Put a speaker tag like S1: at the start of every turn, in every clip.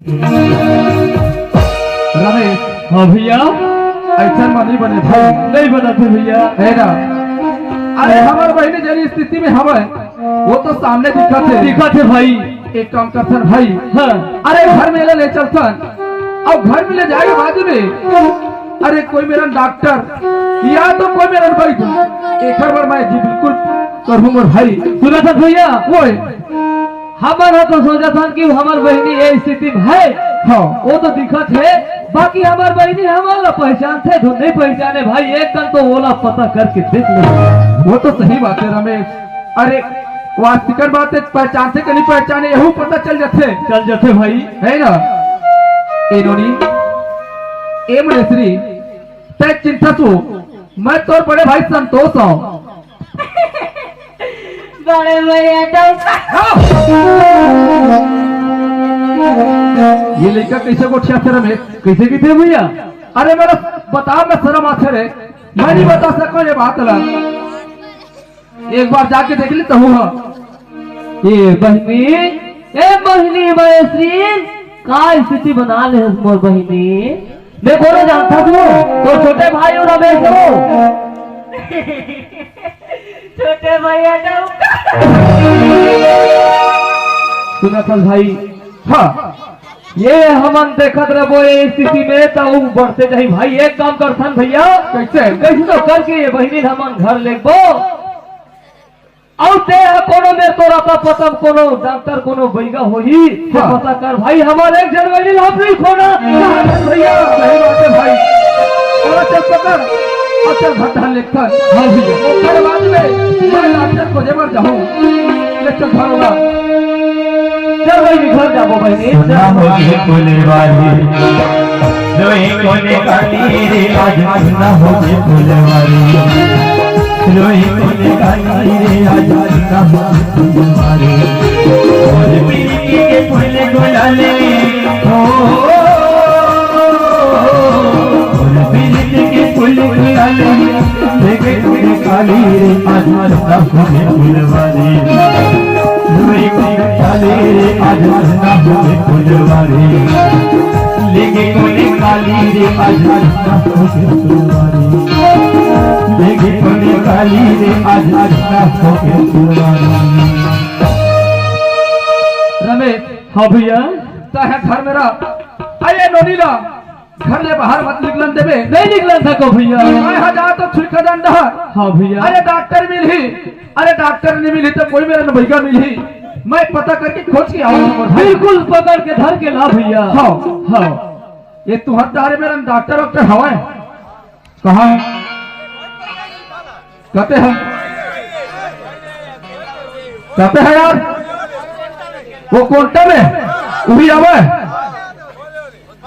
S1: रमेश।
S2: हाँ भैया।
S1: ऐसा नहीं बने थे।
S2: नहीं बना थे भैया।
S1: है ना। अरे हमारे बहनी जरी स्थिति में हवा वो तो सामने दिखा थे भाई। एक काम करसन भाई।
S2: हाँ।
S1: अरे घर में ले चलसन और घर में ले जाएगा बाजू में। अरे कोई मेरा डॉक्टर या तो कोई मेरा भाई एक बार मैं जी बिल्कुल करूँ मोर भाई।
S2: सुना था भैया
S1: वो
S2: हमारा तो सोचा था कि हमार बहनी ये स्थिति में है।
S1: हाँ
S2: वो तो दिखत है, बाकी हमार बहनी हमारा पहचान थे तो नहीं पहचाने भाई। एक कल तो ओला पता करके देख लो।
S1: वो तो सही बात है रमेश। अरे वास्तविक बात है, पहचानते कि नहीं पहचाने यही पता चल जाते
S2: भाई
S1: है ना। इन्होंने ए मनेश्री तय चिंता तू मैं तोर बड़े भाई संतोष हूँ।
S3: बड़े भैया
S1: ये लड़का कैसे को ठिया रमेश
S2: कैसे की थे भैया?
S1: अरे मेरा बता मैं शर्म आते रे मैं नहीं बता सको ये बात ला। एक बार जाके देख ली तो हुआ
S2: ये बहनी महेश्री का स्थिति बना ले मोर बहनी। मैं बोलो जानता तू तो छोटे भाई और रमेश हो।
S3: छोटे भैया
S2: सुना था भाई।
S1: हाँ
S2: ये हमन देखत रहो ये स्थिति में तो बढ़ते नहीं भाई। एक काम करथन भैया
S1: कैसे
S2: तो करके ये बहनी हमन घर लेबो और ते कोनो में तोरा का पता कोनो डॉक्टर कोनो बैगा होही तो
S1: हाँ।
S2: पता कर भाई। हमारे एक जनवरी हम नहीं खोना
S1: भैया सही बात है भाई। और चल पकड़ अच्छा घटा लेकर।
S2: हाँ भैया
S1: फिर बाद में मैं डॉक्टर खोजे मर जाऊँ ले चल घर होगा।
S2: चल भाई घर जाबो बहनी।
S4: ना होगी फुलवारी लोहे कोने काली रे आज ना होगी फुलवारी लोहे कोने काली रे आज ना होगी फुलवारी और पीली के फूल गुलाले हो और पीली के फूल गुलाले देखे कोने काली रे आज ना होगी फुलवारी लोहे कोने काली रे आज ना होगी फुलवारी लेके कोने काली रे आज ना होगी फुलवारी लेके कोने काली रे आज ना होगी फुलवारी।
S1: रमेश
S2: हाँ भैया
S1: चाहे घर मेरा अरे नोनीला घर ले बाहर मत निकलन देवे।
S2: नहीं निकला था को भैया।
S1: मैं हजार तो छुड़का दंड।
S2: हाँ भैया
S1: अरे डॉक्टर मिली अरे डॉक्टर नहीं मिली तो कोई मेरा नबैगा मिली मैं पता करके खोज के आऊंगा।
S2: बिल्कुल पकड़ के धर के ला भैया।
S1: हाँ
S2: हाँ
S1: ये तुम्हारे मेरा डॉक्टर वॉक्टर हवा है कहाँ है कहते हैं यार वो कोंटा में वही आवे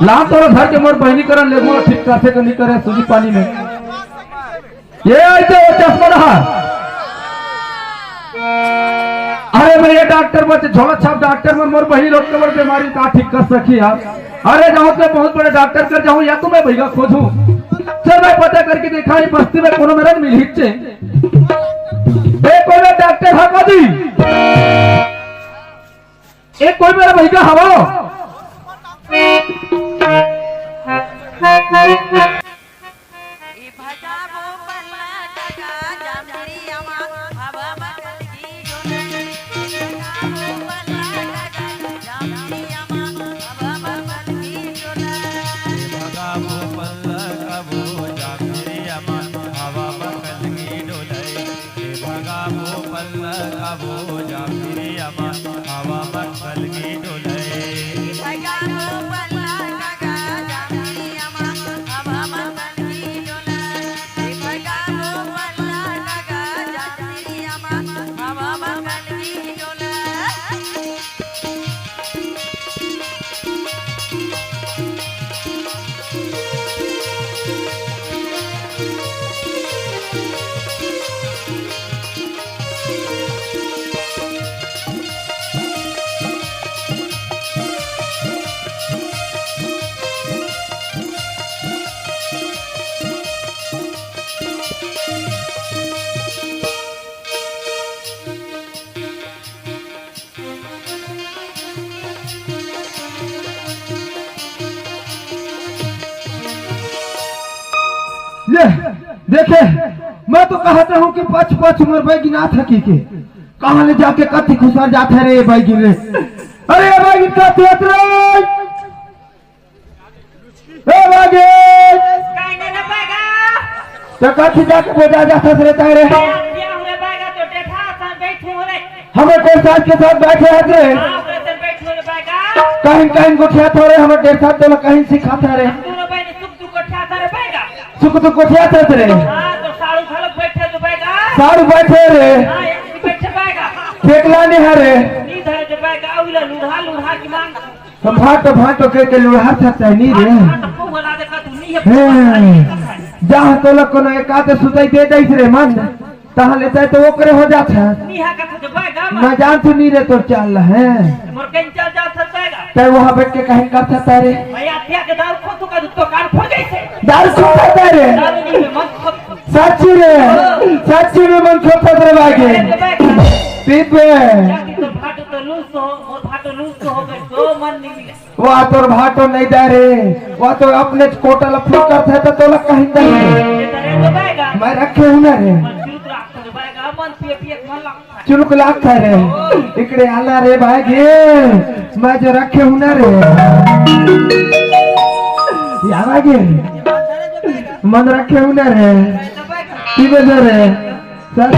S1: लाम तोरा घर के मोर बहनी करन ले मोर ठीक करते कि नहीं करे सूजी पानी में ये आइते वो चश्मा रहा। अरे मैं ये डॉक्टर बच्चे झोला छाप डॉक्टर में मोर बहनी लोग कमर बीमारी का ठीक कर सकी यार। अरे जाऊं तो बहुत बड़े डॉक्टर कर जाऊं या तो मैं भैया खोजूं। चल मैं पता करके देखा बस्ती में कोनो मेरा मिल हिच्चे कोई डॉक्टर हा कदी एक कोई मेरा भैया हवा देखे मैं तो कहता हूँ कि पच पच उम्र बैगी ना थकी के कहाँ ले जाके कथी खुसर जाते रे बैगी रे। अरे बैगी कथी हत रे बैगी
S3: काहे ना बैगा
S1: तो कथी जाके बोझा जाता रे तारे
S3: क्या हुए बैगा तो देखा सा बैठे हो रे
S1: हमें कोई साथ के साथ बैठे हैं रे
S3: हां तो बैठे हो रे बैगा
S1: कहीं कहीं गोठिया थोड़े हमें डेढ़ साथ तो कहीं सिखाता रे
S3: दोनों बहन सुख दुख को ठा रे बैगा
S1: सुख तो गोठिया था रे
S3: हां तो सारू खलक बैठे जो बैगा
S1: सारू बैठे रे
S3: हां एक बैठे बैगा
S1: फेकला नहीं है रे
S3: नी धरे जो बैगा उला लुढ़ा लुढ़ा की मांग
S1: हम भाटो के लुढ़ा सकता नहीं रे
S3: हां तो पोहला देखा तू नी है
S1: जहाँ तो लोग को एक आते सुताई दे दै रे मन तहाँ लेता है तो वो करे हो जाता है
S3: नी है कथा जो बैगा
S1: मैं जान तू नहीं रे तो चल है
S3: मोर कहीं चल जा बैगा
S1: तय वहाँ बैठ के कहीं कर सकता रे
S3: भैया त्या के दारू खो तो का तो कान फो जैसे
S1: दारू खाता रे
S3: दारू नी में मन खो
S1: सच्ची में मन छोटा रे बागे पीप में
S3: तो भाटो तो लूस हो और भाटो लूस हो गए तो मन नहीं मिले
S1: वो तो भाटो नहीं दे रे वो तो अपने कोटा लफू करता है तो लोग कहीं दे
S3: ये तरह तो बैगा
S1: मैं रखे हूँ ना रे
S3: मन चुरुक लागतो जो बैगा मन पिए पिए मन लागता
S1: चुलक लागता रे इकडे आला रे बागे मैं जो रखे हूँ ना रे यार आगे मन रखे हूँ ना रे की वजह रे सर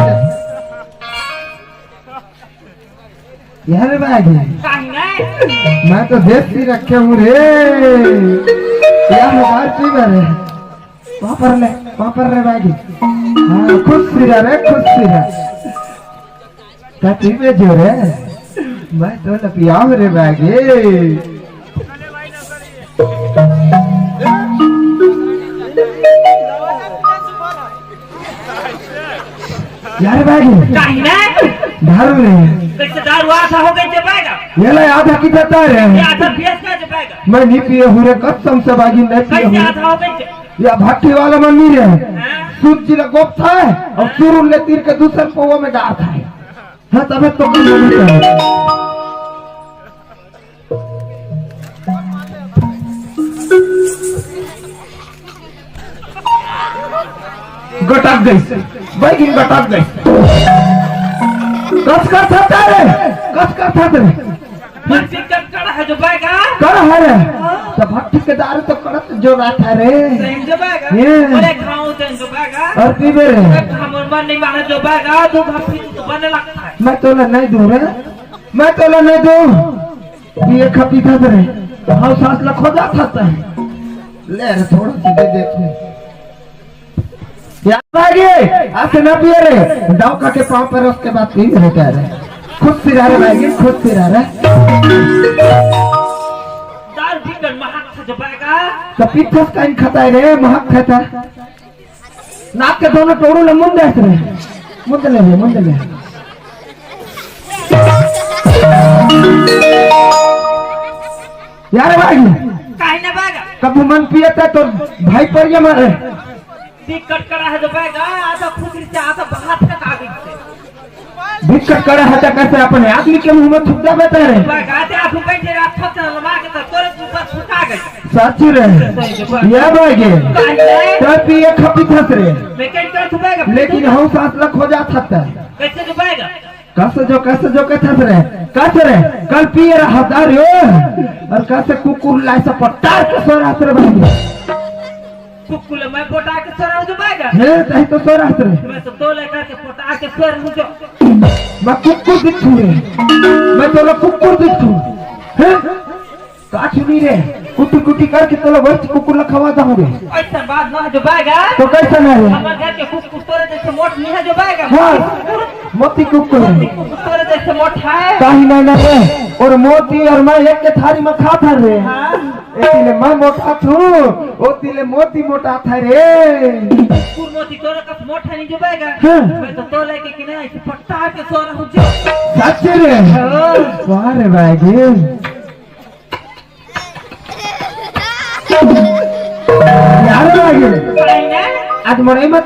S1: यार बागे
S3: काहे
S1: मैं तो देसी रखे हूँ रे यार बार की रे वहाँ पर रे बागे हाँ खुश सी रे कथी में जो रे मैं तो लपिया रे बागे यार बागे
S3: काहे
S1: दारू रे
S3: कैसे दारू आधा हो गई जे बैगा
S1: ये ले आधा की देता रे
S3: ये आधा पियस का जे बैगा
S1: मैं नहीं पिए हूँ रे कसम से बागी नहीं पिए
S3: कैसे
S1: हूँ
S3: आधा हो गई जे
S1: या भट्टी वाला मन नहीं रे
S3: हां
S1: सूत जी गोप था और सुरुल ले तीर के दूसरे पौवा में डाल था हाँ तब तो गटक गई बैगिन गटक गई कस कर था रे
S3: मन से कब कड़ा है जो बैगा
S1: कर है रे तो भट्टी के दारू तो करत जो रात है रे
S3: सही जो बैगा
S1: ये।
S3: अरे खाओ तेन जो बैगा
S1: और पीबे रे
S3: हमर मन नहीं माने जो बैगा तो घपी तो बने लगता है
S1: मैं तोला नहीं दूं रे मैं तोला नहीं दूं ये खपी था रे हाँ सांस लखो जाता था ले रे थोड़ा सी दे देते यार आगे ऐसे ना पिए रे दाव का के पाँव पर उसके बाद पी रहे कह रहे खुद सिरा रे भाई खुद सिरा रे
S3: दारू पीकर महक था जो बैगा
S1: तो पीठस का इन खाता है रे महक खाता नाक के दोनों टोरू ले मुंड ऐसे रे मुंड ले यार भाई
S3: काहे ना बैगा
S1: कभी मन पिए तो भाई पर ये मारे
S3: दिक्कत करा है जो बैगा आधा खुद से आधा बाहर तक आ गई से
S1: दिक्कत करे है तो कैसे अपने आदमी के मुंह में थूक दे बेटा रे
S3: बैगा ते आधु कहीं जे रात फट लमा के तो तोरे ऊपर छुटा गई
S1: साची रे ये भागे
S3: काहे
S1: तो पिए खपी थस रे
S3: मैं कहीं कर बैगा
S1: लेकिन हम सांस लख हो जाता था
S3: कैसे जो बैगा
S1: कैसे जो कहता रे कैसे रे कल पिए रहा दारू और कैसे कुकुर लाई से पट्टार के सो रहा रे भाई
S3: कुकुल मैं पोटा के सर जो बैगा
S1: हे तही तो सो रहा रे
S3: मैं तो दो लेकर के पोटा के सर मुझे
S1: मैं कुकुर दिखू रे मैं तो कुकुर दिखू हैं काचुनी रे कुटी करके तो लोग वैसे कुकुर लखवा दूंगे
S3: ऐसा बात ना जो बैगा
S1: तो कैसा नहीं है
S3: हमारे घर के कुकुर तोरे जैसे मोट नहीं है जो बैगा
S1: हाँ मोती कुकुर
S3: तोरे जैसे मोट है
S1: कहीं नहीं रे और मोती और मैं एक के थारी में खा था रे इसीलिए मैं मोटा थू ओ तिले मोती मोटा था रे
S3: कुकुर मोती तोरे का मोटा नहीं जो बैगा
S1: हाँ।
S3: मैं तो तो लेके कि नहीं ऐसे पट्टा के सो रहा हूं जो
S1: सच रे वाह रे भाई यार भाई आज मरे मत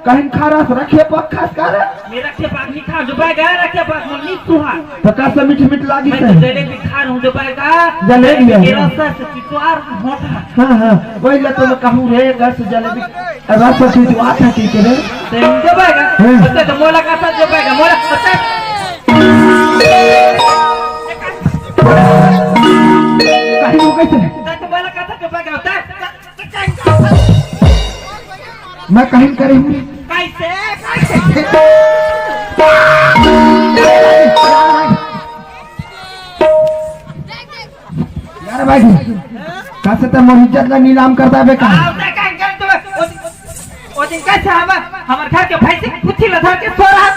S1: कहीं खारा से रखे पक खास कर
S3: मेरा के पास नहीं खा जो बैगा रखे पास मन नहीं सुहा
S1: तो कैसे मीठ लागी
S3: मैं
S1: से
S3: तो जलेबी खा रहा हूं जो बैगा
S1: जलेबी है।
S3: मेरा सर से चितवार मोटा
S1: हाँ वही ले तो मैं कहूँ रे घर से जलेबी बस बस तू आता की करे
S3: जो पाएगा उससे तो मोला का साथ जो पाएगा मोला अच्छा
S1: कहीं वो कैसे
S3: तो मोला का साथ जो पाएगा होता है
S1: मैं कहीं करे हूँ
S3: कैसे
S1: यार भाई कैसे तो मोर इज्जत ला नीलाम करता है बेकार
S3: वो दिन कैसे हमारे घर के भाई से कुछ लधा के सो रहा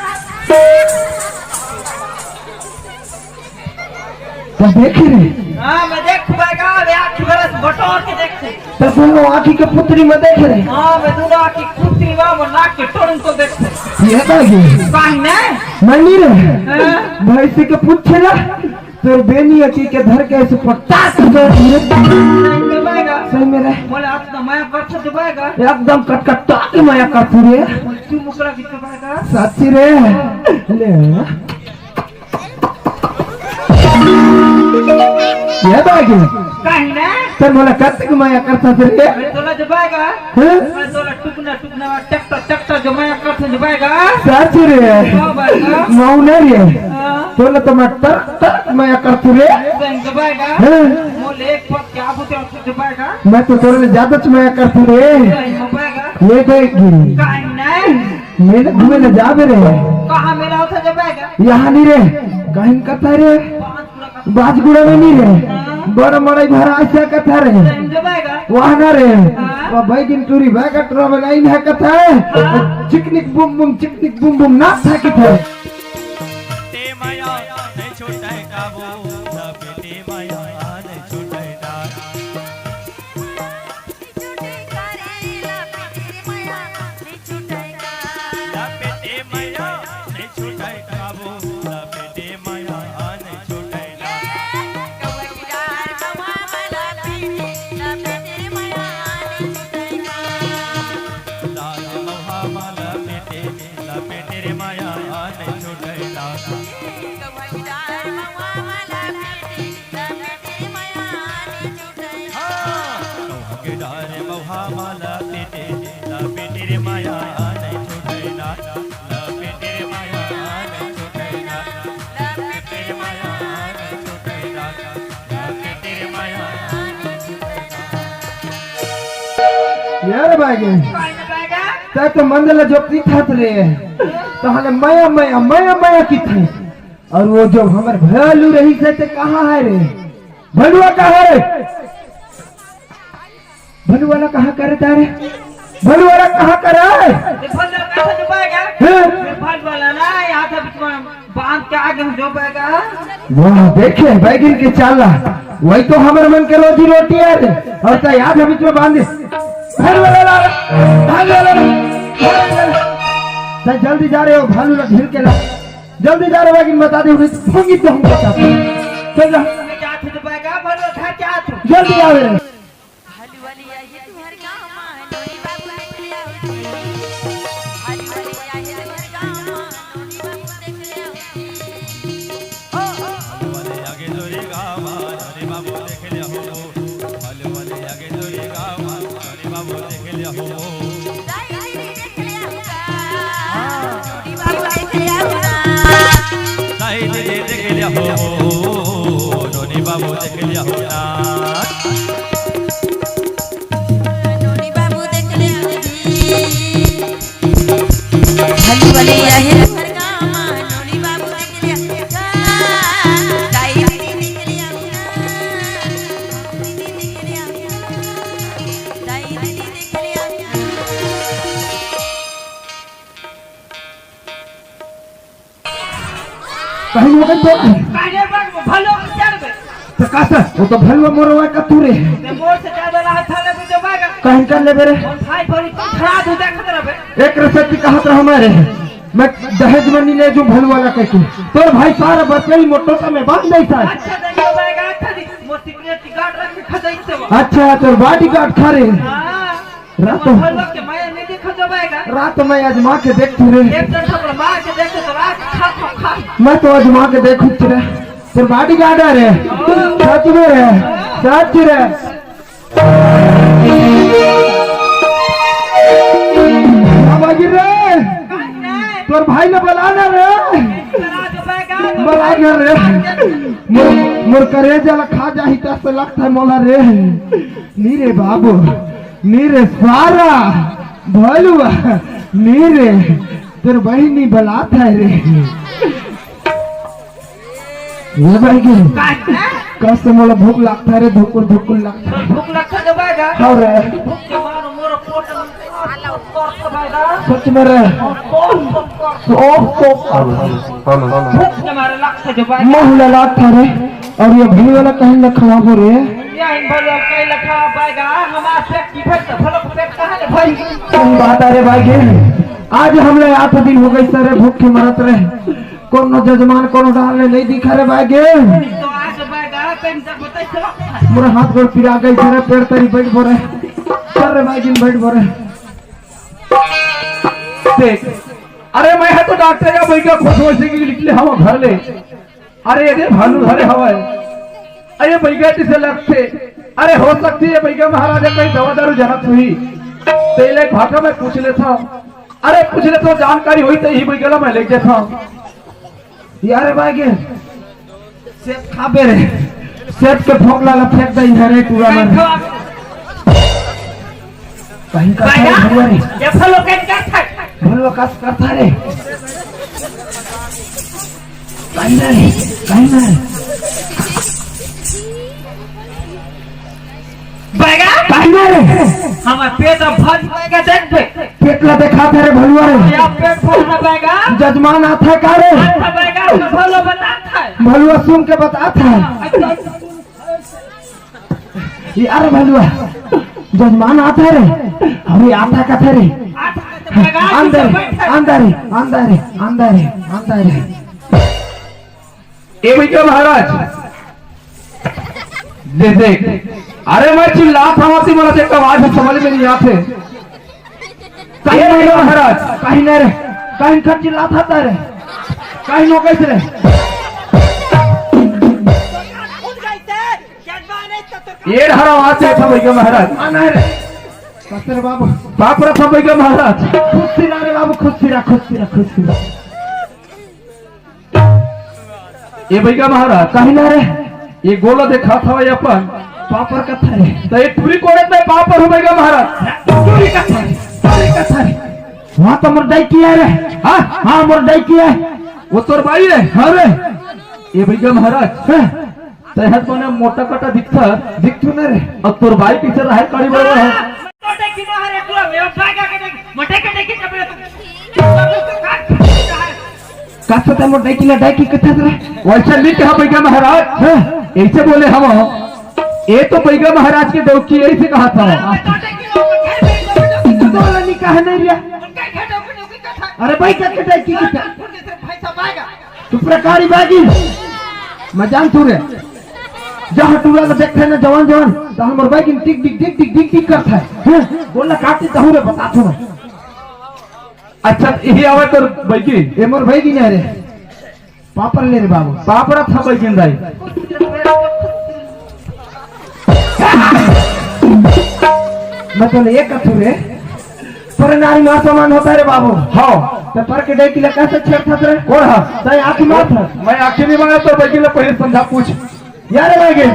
S1: तो देखे रे
S3: हाँ मैं देख पाएगा मैं आँखी बरस बटोर के देखते
S1: तो दोनों आँखी के पुत्री में देख रहे
S3: हाँ मैं दोनों आँखी कुत्ती वा वो नाक के टोरन को देखते
S1: ये बागी
S3: कहीं ना
S1: मैं नहीं रहे
S3: हाँ?
S1: भाई से के पूछे ना तो बेनी अकी के धर के ऐसे पटाख दे सही में रहे
S3: बोले आप तो मैं कर सकते पाएगा
S1: एकदम कटकटा के माया करती रे
S3: तू मुकरा कितना पाएगा
S1: सच्ची रे ले ये बागी
S3: कहीं ना
S1: तो बोला कत्ते की माया करता रे
S3: मैं तोला जबाएगा
S1: हैं
S3: मैं तोला टुकना टुकना टक्टर जो मैं कर जबाएगा
S1: सच्ची रे
S3: क्या बाएगा
S1: मौन रे
S3: हाँ
S1: बोला तो मैं टक माया करती रे
S3: जबाएगा
S1: हैं
S3: मोले एक पक क्या बोलते हैं जबाएगा
S1: मैं तो तोरे ज्यादा माया करती रे
S3: जबाएगा
S1: ये देगी
S3: कहीं ना
S1: मेरे घूमे न जाबे रे
S3: कहाँ मेरा होता जबाएगा
S1: यहाँ नहीं रे कहीं कथा रे बाजगुड़ा में नहीं रे बड़ा मड़ाई भरा ऐसा कथा रे
S3: जबाएगा
S1: वहाँ ना रे भाई दिन टूरी बैग ट्रैवल आई है कथा चिकनिक बुम बुम ना था कि थे
S5: ते माया नहीं छूटे काबू लपेटे माया नहीं छूटे डार लपेटे माया नहीं छूटे काबू लपेटे माया नहीं छूटे डार लाल मोहा माला लपेटे रे माया नहीं छूटे डार डारे मौहा माला पेटे लपेटे रे माया नहीं छूटे ना लपेटे रे माया नहीं छूटे ना लपेटे रे माया नहीं छूटे ना लपेटे रे माया नहीं छूटे ना
S1: यार बागे
S3: कहीं ना पाएगा
S1: तै तो मंदल जो तीथत रे तो हले माया माया माया माया की थे और वो जो हमारे भयालू रही से ते कहाँ है रे भलुआ कहाँ है भलुआ कहाँ करे तारे भलुआ कहाँ करे
S3: फल कैसे जबाएगा
S1: हैं?
S3: फल वाला ना यहाँ था बीच में बांध के आगे जो पाएगा
S1: वाह देखे बैगन के चाला वही तो हमारे मन के रोजी रोटी है रे और तो याद है बीच में बांध दे भालू जल्दी जा रहे हो भालू ना ढील के ला जल्दी जा रहे हो बैगन बता दे होंगी तो हम बता चल जा
S3: मैं क्या थे जबाएगा फल घर क्या थे
S1: जल्दी आ रहे
S5: वाले आगे जोरे गावा अरे बाबू देख लिया हो वाले आगे जोरे गावा अरे बाबू देख लिया हो नहीं दे देख लिया हो नोनी बाबू देख लिया हो ना
S1: कहीं मगन तो
S3: काहे बाग भलो चढ़ बे
S1: तो कासा वो तो भलवा मोरवा का तू रे
S3: ते मोर से ज्यादा रहा था ले जबाएगा
S1: कहीं कर ले मेरे
S3: और भाई बड़ी खड़ा हो जा खतरा बे
S1: एक रसती कहत रहा हमारे मैं दहेज मनी ले जो भलवा ला कहती तोर भाई सारा बचई मोटोटा में बांध दई था
S3: अच्छा दे जबाएगा अच्छा दी मोर सिक्योरिटी गार्ड रख के खजाई से वो
S1: अच्छा तोर बॉडी गार्ड खा रे
S3: हां
S1: रात
S3: भलो के माया नहीं देखा जबाएगा
S1: रात में आजमा के देखती रे
S3: एक दिन सब मार के देखते तो रात खा
S1: मैं तो आजमा के देखू रे तोर बॉडी गार्ड है रे सच में रे सच रे भागी रे तोर भाई ने बुलाना रे बुला घर रे मोर करे जला खा जाही त से लगता है मोला रे नी रे बाबू नी रे सारा भलुआ नी रे तेरे बहनी बुलाता है रे ये भाई के कस मोला भूख लगता है रे धुकुर धुकुर लगता है
S3: भूख लगता है बागा
S1: हां रे
S3: भूख के मारो मोर पोट में बागा
S1: सच में रे
S3: भूख के मारे लगता है बागा
S1: मोहला लगता रे और ये भी वाला कहीं न खवाबो रे
S3: या इन भलो कई लखा बागा हमार पेट की फेट भलो पेट कहां ले भाई
S1: तुम बात अरे भाई के आज हमले 8 दिन हो गई सरे भूख के मरत रहे कोनो जजमान कोनो डालने नहीं दिखा रे भाई के
S3: तो आज बागा पेन से बताई तो
S1: मोर हाथ गोड़ पिरा गई सरे पेड़ तरी बैठ बोरे सर रे भाई दिन बैठ बोरे देख अरे मैं है तो डॉक्टर या बैठा खोसो से की निकले हम घर ले अरे ये भालू धरे हवाए अरे बैगा से लगते अरे हो सकती है बैगा महाराजा कहीं दवा दारू जनक हुई तेले भाटा में पूछ ले था अरे पूछ ले तो जानकारी हुई तो ही बैगला मैं लेके था यार भाई के सेब खाबे रे सेब के फोकला ला फेंक दई हरे पूरा मन कहीं का भरुआ रे
S3: ये फलो के क्या था
S1: भरुआ कस करता रे कहीं ना
S3: बागा
S1: कहीं ना रे
S3: हमार पेट भर बागा देख दे
S1: पेटला देखा थे रे भरुआ रे
S3: या पेट भर है बागा
S1: जजमान आता है का रे
S3: अच्छा बागा भलो बताता है
S1: भलुआ सुन के बताता है ये अरे भलुआ जजमान आता है रे अभी आता का थे रे अंदर अंदर अंदर अंदर अंदर ए भैया महाराज देख अरे मैं चिल्ला था मला ते आवाज समझ में नहीं आते कहीं भैया महाराज कहीं ना रे कहीं का चिल्ला था रे कहीं नो कैसे रे ये हरा आते था भैया महाराज आना रे कसर बाबू बाप रे था भैया महाराज खुद सिरा रे बाबू खुद सिरा ये भैया महाराज कहीं ना रे ये गोला देखा था ये अपन पापर का था रे तो ये पूरी कोड़े में पापर हो भैया महाराज पूरी का था रे वहां तो मोर डाई किया रे हां मोर डाई किया वो तोर भाई रे हां रे ये भैया महाराज तहत मने मोटा कटा दिखतो ना रे और तोर भाई पीछे रहे कड़ी बड़ा है
S3: मोटे की बाहर है तू मैं बागा के मोटे के देखी चपड़े
S1: कासता मोर डाई की कथा रे वैसे लिख है भैया महाराज ऐसे बोले हम ये तो भैया महाराज के डौकी ऐसे कहा था नहीं कहा नहीं रिया अरे भाई क्या कटाई की तू प्रकारी बागी मैं जान तू रे जहाँ टूला का देखते ना जवान तो हमारे भाई की टिक करता है बोला काटती तो रे बता तू मैं अच्छा यही आवे तो भाई की ये मोर भाई की नहीं रे पापर ले रे बाबू पापरा था भाई की दाई मैं तो ये कथू रे पर नारी मां समान होता है रे बाबू हाँ तो पर के डाई कैसे छेड़ता रे कौन है तय आंखी मार था मैं आंखी नहीं मांगा तो भाई पहले समझा पूछ यार भाई के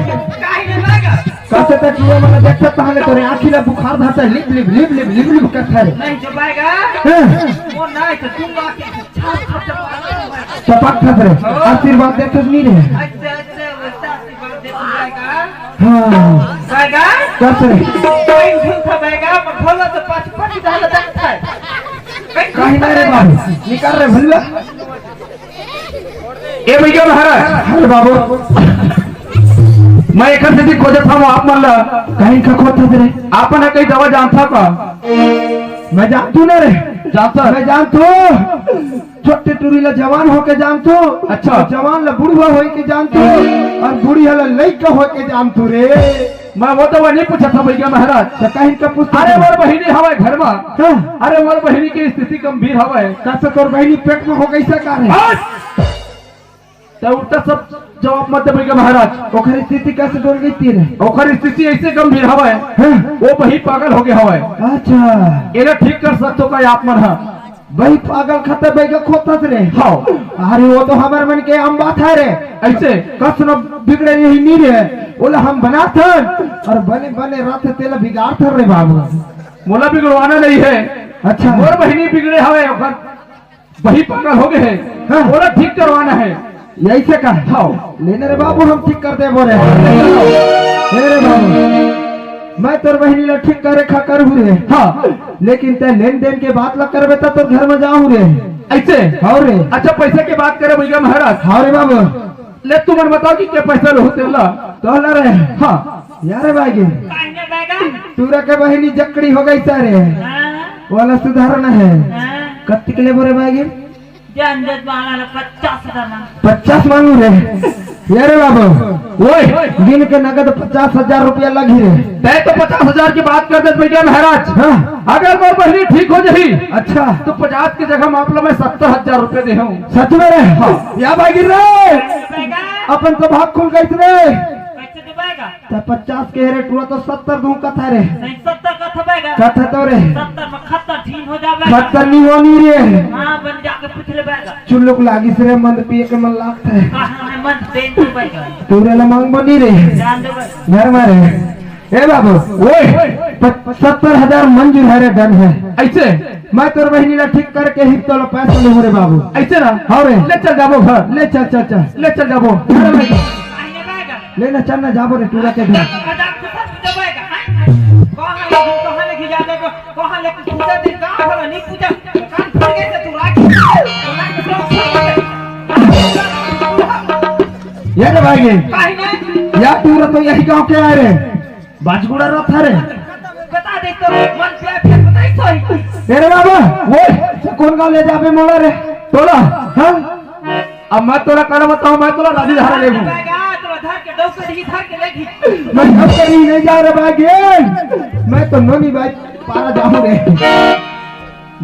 S1: कैसे तक ये मैंने देखता पहले तोरे आंखी ला बुखार धरता है लिप करता है
S3: नहीं जो बागा वो नहीं तो तुम आके
S1: चपक था रे आशीर्वाद देते नहीं रे
S3: अच्छा आशीर्वाद दे बागा
S1: हां
S3: बागा
S1: कैसे
S3: कोई झूठा बागा भलो तो पाँच डाल देखता है
S1: कहीं ना रे बाबू निकाल रे भल्ला ए भैया महाराज अरे बाबू मैं एक से खोजत था आप मन ला कहीं का खोजत रे आपन है कई दवा जानता का मैं जानतू ना रे जानता मैं जानतू छोटे टूरी ला जवान होके जानतू अच्छा जवान ला बुढ़वा होई के जानतू और बुढ़ी ला लइका होके जानतू रे मैं वो तो नहीं पूछा था भैया महाराज तो कहीं का पूछ अरे मोर बहिनी हवे घर में अरे मोर बहिनी की स्थिति गंभीर हवे कैसे तोर बहिनी पेट में हो गई से का रे तो उल्टा सब जवाब मत दे भैया महाराज।
S4: ओकर स्थिति कैसे डोल गई तीर
S1: ओकर स्थिति ऐसे गंभीर हवा है वो वही पागल हो गया हवा है।
S4: अच्छा
S1: इन्हें ठीक कर सकते का आप मन है
S4: वही पागल खतर बैग खोतत रे।
S1: हाँ
S4: अरे वो तो हमारे मन के हम बात है रे
S1: ऐसे
S4: कस न बिगड़े यही नहीं रे बोला हम बनाते और बने बने रात तेल बिगाड़ थर रे बाबू।
S1: मोला बिगड़वाना नहीं है।
S4: अच्छा
S1: मोर बहनी बिगड़े हवे ओकर वही पागल हो गए है।
S4: हाँ।
S1: मोला ठीक करवाना है।
S4: यही से का
S1: हाँ
S4: लेने रे बाबू हम ठीक कर दे बोले रे बाबू मैं तोर बहनी ला ठीक करे खा कर हूँ रे।
S1: हाँ
S4: लेकिन ते लेन देन के बात ला करबे तो तोर घर में जाऊँ रे।
S1: ऐसे
S4: हाँ रे
S1: अच्छा पैसे की बात करे भैया महाराज।
S4: हाँ रे बाबू
S1: ले तू मन बताओ कि क्या पैसा लो तेला
S4: तो ला रे।
S1: हाँ
S4: यार भाई
S3: काहे बैगा
S4: तूरा के बहनी जकड़ी हो गई सारे
S3: हां
S4: वाला सुधारण है
S3: हां
S4: कत्ती के ले बोरे भाई
S3: जान जज वाला 50,000 मांग
S4: 50 मांगू रे। यारे बाबू
S1: ओए
S4: दिन के नगद 50,000 रुपया लगी रे।
S1: तय तो 50,000 की बात कर दे भैया महाराज।
S4: हाँ
S1: अगर मोर बहनी ठीक हो जाही
S4: अच्छा
S1: तो 50 की जगह मामला में 70,000 रुपए दे हूँ।
S4: सच में रे।
S1: हाँ।
S4: या भाई रे
S3: बैगा
S4: अपन तो भाग खुल गई रे
S3: कैसे दे बैगा
S4: तो 50 के रे टूरा तो 70 दूं कथा रे
S3: नहीं 70 का था बैगा
S4: कथा तो रे
S3: 70 में खत्ता ठीक हो जावे
S4: 70 नहीं होनी रे।
S3: हां बन जाके पूछ ले बैगा
S4: चुल्लुक लागी से रे मंद पिए के मन लागता है
S3: कहां है मन देन तू बैगा
S4: तूरे ला मांग बनी रे
S3: जान दे बैगा
S4: घर मारे ए बाबू
S1: ओए
S4: 70,000 मंजूर है रे डन है।
S1: ऐसे
S4: मैं तोर बहनी ला ठीक करके ही तो पैसा ले रे बाबू।
S1: ऐसे ना
S4: हाँ रे
S1: ले चल जाबो घर
S4: ले चल चल चल
S1: ले चल जाबो।
S3: काहे बैगा
S4: ले ना चल ना जाबो रे टूरा के घर।
S3: मजाक से सच दे बैगा कहां लेके जा दे कहां लेके पूछा दे का भला नहीं पूछा कान फड़ गए से तू राख
S4: ये रे भाई
S3: काहे ने
S4: या टूरा तो यही गांव के आए रे बाजगुड़ा रथ रे।
S3: बता दे तो मन से फिर बताई सही
S4: अरे बाबू वो कौन गांव ले जाबे मोला रे
S1: तोला
S4: हां
S1: अब मैं तोला कर बताऊं मैं तोला राजी धारा ले लूं।
S3: बैगा तो धर के डोके ही धर के लेगी
S4: मैं अब कहीं नहीं जा रे भाई मैं तो नोनी भाई पारा जाऊं रे।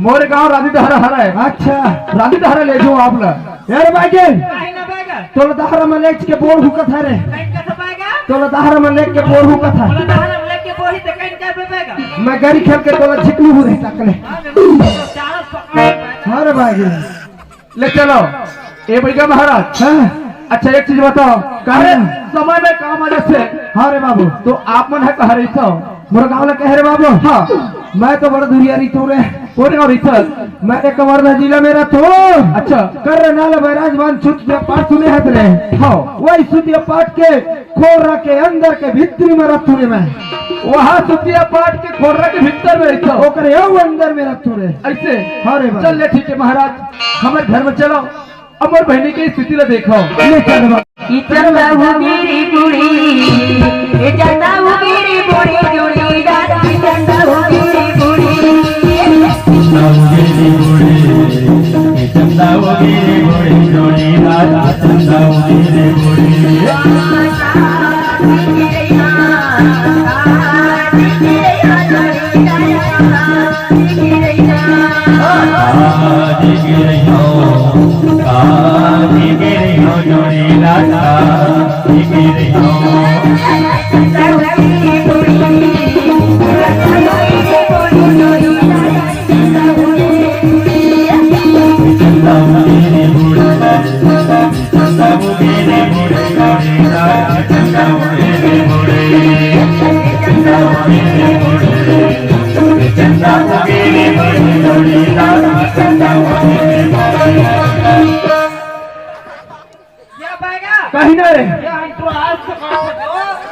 S1: मोरे गांव राजी धारा हरा है।
S4: अच्छा
S1: राजी धारा ले जाओ आप ला।
S4: यार भाई
S3: काहे ना बैगा
S4: तोला दहरा में लेट के बोल हुकत है रे
S3: कहीं का था बैगा
S4: तोला दहरा में लेट के बोल हुकत है।
S3: बोला दहना लेके बोही तो कहीं का बैगा
S4: मैं गाड़ी खेल के तोला झिकलू हो रे तकले।
S3: चारों पकड़
S4: हां रे भाई
S1: ले चलो ए भैया महाराज।
S4: हां
S1: अच्छा एक चीज बताओ
S4: काहे?
S1: समय में काम आ जाते
S4: हां रे बाबू
S1: तो आप मन है कह रही था
S4: मोर गांव ले कह रे बाबू।
S1: हाँ
S4: मैं तो बड़ा दूरिया रही तू रे
S1: कोने और इधर
S4: मैं कवर्धा जिला मेरा तो
S1: अच्छा
S4: कर नाल बैराजमान छुट पाठ सुने हत रे।
S1: हाँ
S4: वही सुतिया पाठ के खोरा के अंदर के भीतरी में रथ रे मैं
S1: वहाँ सुतिया पाट के खोरा के भीतर में रहता हो।
S4: ओकर यो अंदर में रथ रे।
S1: ऐसे
S4: हाँ रे भाई।
S1: चल ले ठीक है महाराज हमारे घर में चलो अब और बहनी की स्थिति ले देखो।
S4: ले चल बाबू
S2: चंदा हुगिरी बुड़ी ए चंदा हुगिरी बुड़ी जुड़ी जाती चंदा हुगिरी बुड़ी
S4: चंदा वगैरे घोड़े जोड़ी राजा चंदा वगैरे घोड़े जोड़ी राजा
S3: या बैगा
S4: कहीं ना रे
S3: या इंट्रो आज से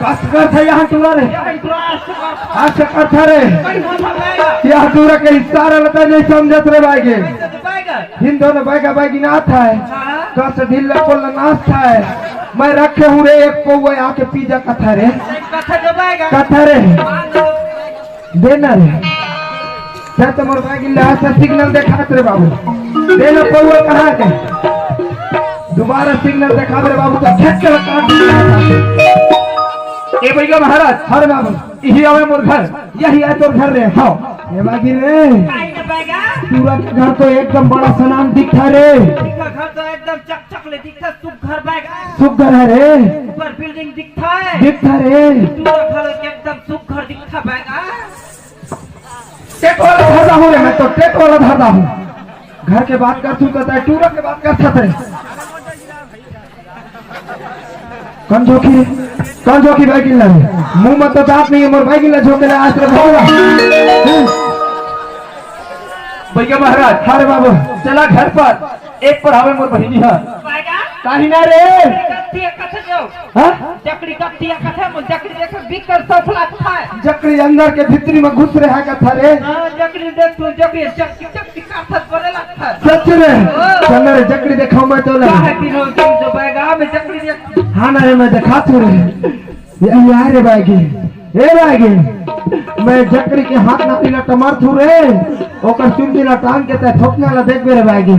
S4: कसकर था यहाँ टूरा रे
S3: इंट्रो आज से
S4: आज से कर था रे
S3: कहीं हो बैगा
S4: यहाँ टूरा के हिस्सा रहता नहीं समझत रे भाई के
S3: कैसे तो बैगा
S4: हिंदो ने बैगा बैगी ना था है
S3: हां
S4: कस ढील को नाश था है मैं रखे हूँ रे एक पौवा आके पिज्जा कथा रे
S3: कथा जो बैगा
S4: कथा रे देना रे क्या तुम्हारे बैग ला से सिग्नल देखा रे बाबू देना पौवा कहाँ के दोबारा सिग्नल देखा रे बाबू का खेत के काट दिया
S1: ए भैया महाराज
S4: हर बाबू
S1: यही आवे मोर घर
S4: यही है तोर घर रे
S1: हाँ
S4: ये बागी रे
S3: काहे तो बैगा
S4: पूरा घर तो एकदम बड़ा सनान दिखता रे।
S3: दिखा घर तो एकदम चकचक ले दिखता सुख घर बैगा
S4: सुख घर है रे।
S3: ऊपर बिल्डिंग दिखता है
S4: दिखता रे।
S3: पूरा घर एकदम सुख घर दिखता बैगा
S1: टेट वाला धरदा हूँ रे, मैं तो टेट वाला धरदा हूँ। घर के बात कर तू कहता है टूरा के बात करता थे। कौन जोखी भाई गिल्ला मुंह मत तो दांत नहीं है मोर भाई गिल्ला झोंके ले आज भैया महाराज। अरे बाबू चला घर पर एक पर हमें मोर बहिनी है
S3: बैगा
S1: काहे ना रे।
S3: कत्तिया कथे जाओ
S1: हाँ
S3: जकड़ी कत्तिया कथे मुझ जकड़ी देख बिक कर सफला खाए
S1: जकड़ी अंदर के भीतरी में घुस रहा है कथा रे।
S3: हां जकड़ी देख तू जकड़ी चक चक काफत करे लगता है
S1: सच रे चल रे जकड़ी दिखाऊं मैं तो
S3: क्या है तीनों जो बैगा में जकड़ी देख
S1: हाँ ना रे मैं दिखा तू रे यार रे बागी ए बागी मैं जकड़ी के हाथ ना पीला टमार थू रे ओकर चुंडी ला टांग के ते ठोकना ला देख रे बागी।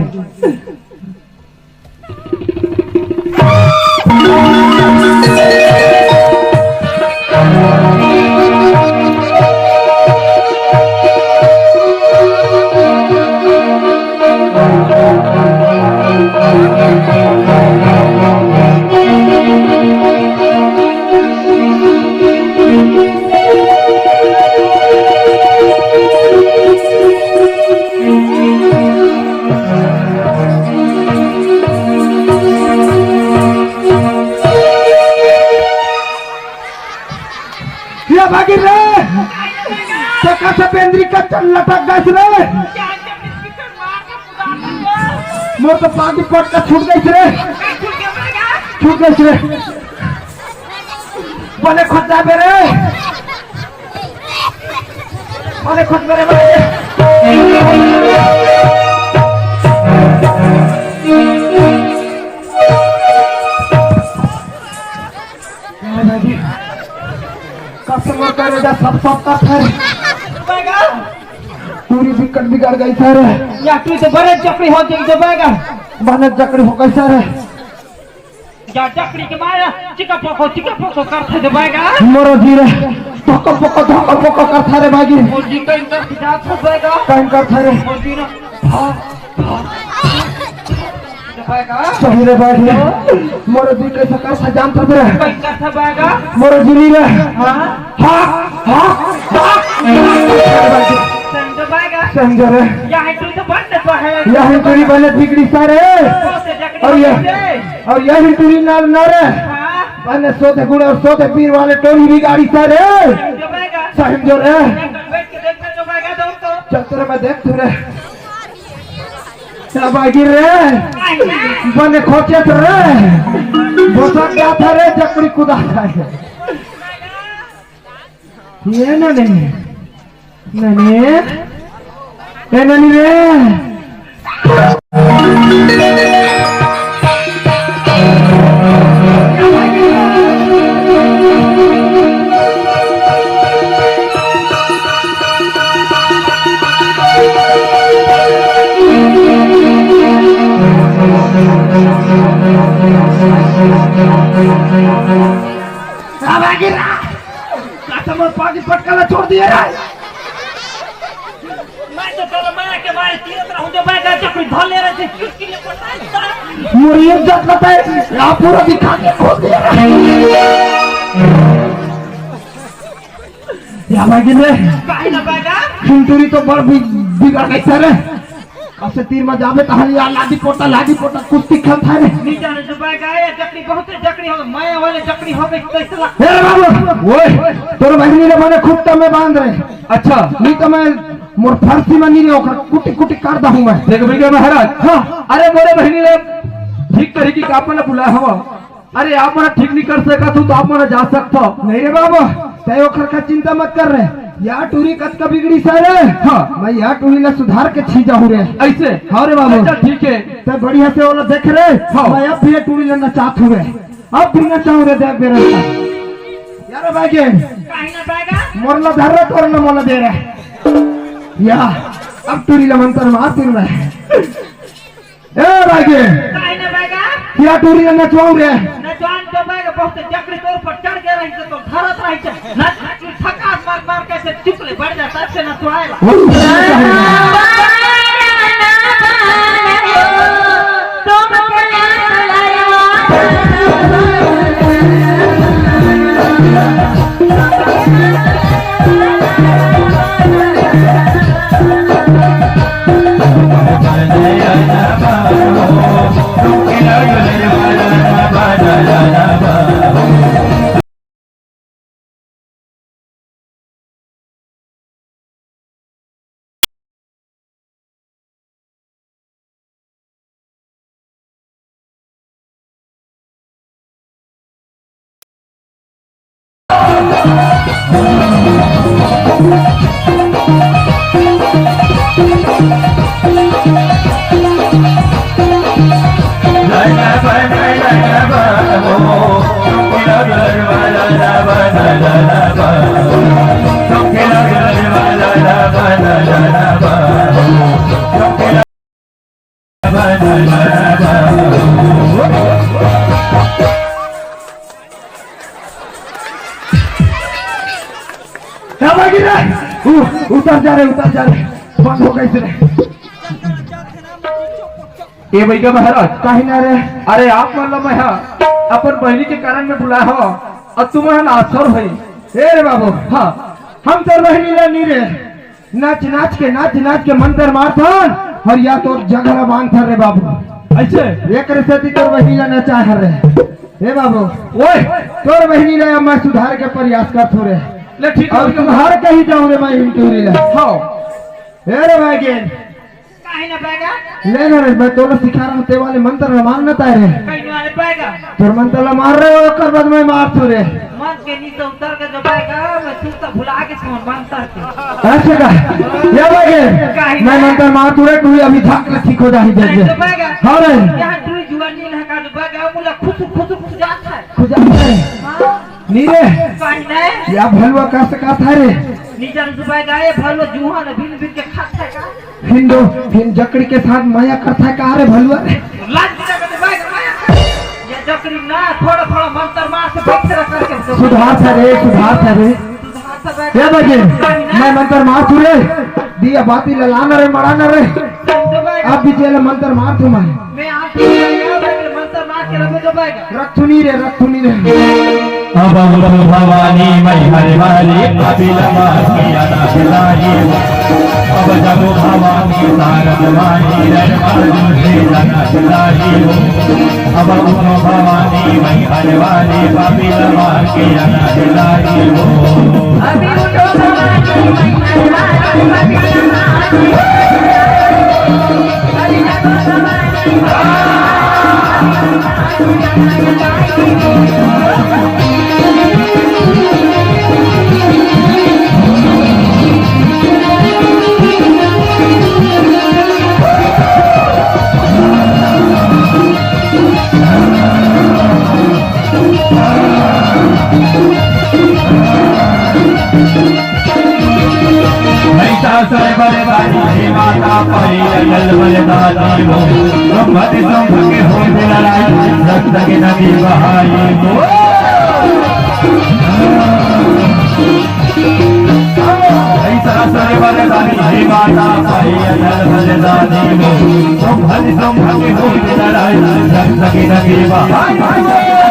S1: बागी रे चक्का से पेंद्री का चल लटक गई रे मोर तो पागी पट का छूट गई रे छूट गई रे बने खुद जा रे बने खुद मेरे कस्टमर का रेजा सब का था
S3: बैगा
S1: पूरी विकट बिगड़ गई सर।
S3: या तू तो बड़े जकड़ी हो जाएगी जो बैगा
S1: बनत जकड़ी हो गई सर।
S3: या जकड़ी के मारा चिका पोको करते जो बैगा
S1: मोरो धीरे धक्का पोको करता रे बागी
S3: और जी कहीं कर जात हो बैगा
S1: टाइम करता रे
S3: और जी ना जो बैगा
S1: सही रे बागी मोरो दी कैसा कर सजाम था रे
S3: कहीं करता बैगा
S1: मोरो जिली रे
S3: हां
S1: हाँ
S3: संजो बैगा
S1: समझ रे
S3: यहाँ तू तो बंद तो है
S1: यही पूरी बनत बिगड़ी सारे और यही पूरी नाल न रे
S3: हाँ
S1: बने सोते गुड़े और सोते पीर वाले टोली भी गाड़ी सारे
S3: जो बैगा
S1: समझो रे
S3: बैठ के देखना जो बैगा दो तो
S1: चल रे मैं देख तू रे क्या बागी रे बने खोचे तो रे बोसा क्या था रे जकड़ी कुदा था ये ना नहीं ए ननी रे पागी पटकाला छोड़ दिया
S3: मैं तो कल मैं के मारे तीरथ रहूं जो बैगा जकड़ी धर ले रहे थे किसके लिए पता है
S1: मुरी इज्जत बताए आप पूरा दिखा के खोल दिया या बागी रे
S3: काहे ना बैगा
S1: सिंटूरी तो बड़ बिगड़ गई सर अब से तीर में जावे तो हलिया लादी पोटा कुश्ती खेलता रे
S3: नीचे ने जो बैगा है जकड़ी बहुत जकड़ी हो मैं वाले जकड़ी हो गई कैसे लग
S1: हे बाबू ओए तोर बहनी ने मने खूंटा में बांध रहे अच्छा नहीं तो मैं मोर फारसी में नहीं ओकर कुटी कर दा हूं मैं देख भैया महाराज हां अरे मोरे बहनी ने ठीक तरीके का आपने बुलाया हवा अरे आप मना ठीक नहीं कर सका तू तो आप मना जा सकता नहीं रे बाबू तय ओकर का चिंता मत कर रहे या टूरी कत का बिगड़ी सारे हाँ मैं या टूरी ला सुधार के छी जाऊं रे ऐसे हाँ रे बाबू ठीक है तय बढ़िया से वाला देख रे हाँ मैं अब भी टूरी लेना चाहत हूं रे अब भी ना चाहूं रे देख मेरे यार बागे
S3: काहे ना बैगा
S1: मोरला धर रे तोरला मोला दे रे या अब टूरी ला मंत्र मार फिर रे ए बागे
S3: काहे ना बैगा
S1: या टूरी लेना चाहूं रे
S3: न जान तो बैगा बहुत जकड़ी तोर पर चढ़ गया रही तो धरत रही न थका मार मार कैसे चुप ले बढ़ जाता से ना सुहाएगा
S1: उतर जा रहे बंद हो गई ये भैया महाराज कहीं ना रे अरे आप मतलब मैं अपन बहनी के कारण में बुलाया हो और तुम आसर भाई रे बाबू हाँ हम तो बहनी नी रे नाच नाच के मंत्र मारथन और या तो जगह मांग था रे बाबू ऐसे एक से तोर बहनी ना चाह रहे हे बाबू ओए तोर बहनी ने मैं सुधार के प्रयास कर थोड़े ले ठीक और सुधार के ही जाऊं रे मैं इंटूरी ले हां हे रे भाई गेन
S3: काहे ना पाएगा
S1: ले ना रे मैं तोला सिखा रहा हूं ते वाले मंत्र मांगना तारे रे
S3: कहीं वाले पाएगा
S1: तोर मंत्र मार रहे हो कर बाद में मार थोड़े
S3: मन के नीचे उतर के जो पाएगा मैं तू तो भुला के सुन मंत्र के
S1: ऐसे का ये भाई गेन मैं मंत्र मार थोड़े तू अभी भाग के ठीक हो जा ही दे
S3: तो पाएगा
S1: हां रे
S3: यहां तू जुआनी लहका जो पाएगा मुला खुद जाता है
S1: खुद है नीरे
S3: काहे ना
S1: या भलवा का सका था रे
S3: नीचे जुबाई गाए भलो जुहा ने बिन बिन के खाता है का
S1: हिंदू फिर जकड़ी के साथ माया करता है कहा रे भलुआ
S3: लाज बिना के जुबाई माया ये जकड़ी ना थोड़ा मंत्र मार से पत्थर करके
S1: सुधार था रे ये बजे मैं मंत्र मार तू रे दिया बाती ललाना रे मराना रे अब भी जेल मंत्र मार तू
S3: मैं आप मंत्र मार के रखो जुबाईगा
S1: रखुनी रे
S4: अब भवानी मई हरिवाली अभिलमा किया ना खिलाई अब जब भवानी सारदवानी रमानु से जना खिलाई अब भवानी मई हरिवाली अभिलमा किया ना खिलाई
S2: अभी उठो भवानी मई हरिवाली
S4: बड़े माता परी दादी हो मत के हो लड़ाई रक्त की नदी बहाई हो बड़े दादी माता परी दादी हो के हो लड़ाई रक्त की नदी बहाई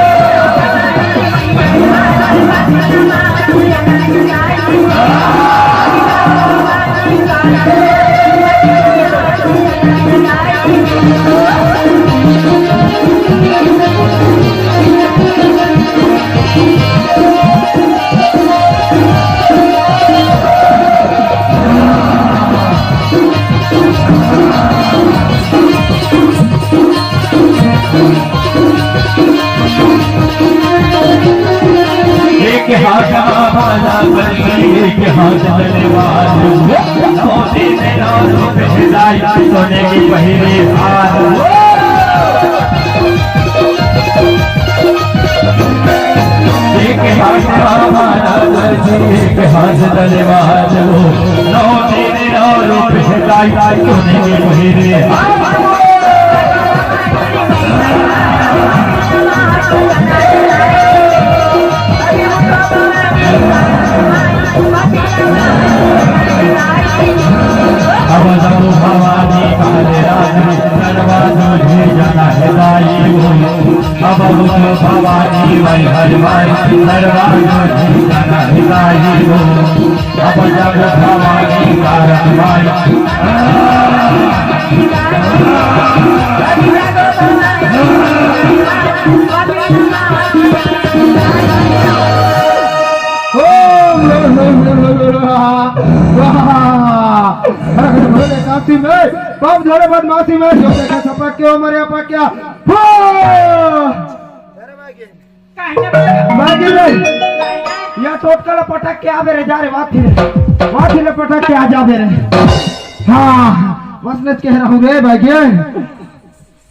S4: सोने की पहली हार एक हाथ दरबार नौ दिन नौ रूप सोने की पहली हार
S2: Bye.
S4: भाई हर भाई दरबार गाना हिलाई हो अब जग भवानी कारण भाई
S1: काशी में कब झड़े बदमाशी में जो देखे सपक क्यों मरे अपक क्या या टोटकल पटक के आवे रे जा रे वाथी ले पटक के आ जावे रे हाँ बस कह रहा हूँ रे भाग्य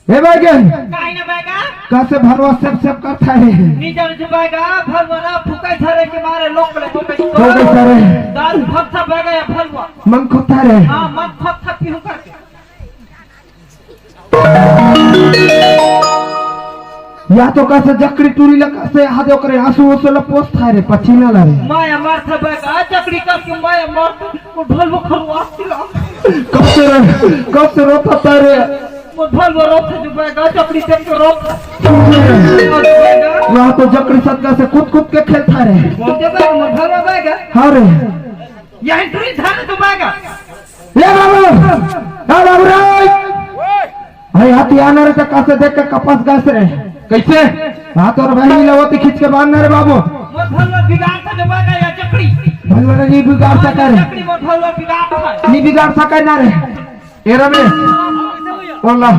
S1: हे भाग्य
S3: काहे ना बैगा
S1: कैसे भरवा सब करता है
S3: नीचे जो बैगा भलवा फुकाई धरे के मारे लोग ले तो
S1: करे
S3: दाल फक्ता बैगा या भलवा
S1: मन खुता रे
S3: हां मन फक्ता पीहू करके
S1: या तो कैसे जकड़ी टूरी लगा से हाथ ओकरे आंसू ओसे लपोस था रे पछीना ला रे
S3: माया मारथा बैगा जकड़ी करके माया मार को भलवा खरवास दिला
S1: कब से रोता था रे
S3: वो भलवा रोता जो बैगा जकड़ी देख के रोता
S1: वहाँ तो जकड़ी सदका से कूद के खेलता रे
S3: बोलते बैगा मोर भलवा बैगा
S1: हाँ रे
S3: यही टूरी धाने तो बैगा
S1: ले बाबू रे अरे हाथी आना रे तो से देख के कपास गाछ रे कैसे हाथ और बहनी लवती खींच के बांधना रे बाबू
S3: मोर भलवा बिगाड़ता जो बैगा या जकड़ी
S1: भलवा नहीं बिगाड़ सका रे
S3: जकड़ी मोर भलवा बिगाड़ता
S1: नहीं बिगाड़ सका ना रे ए रमे बोला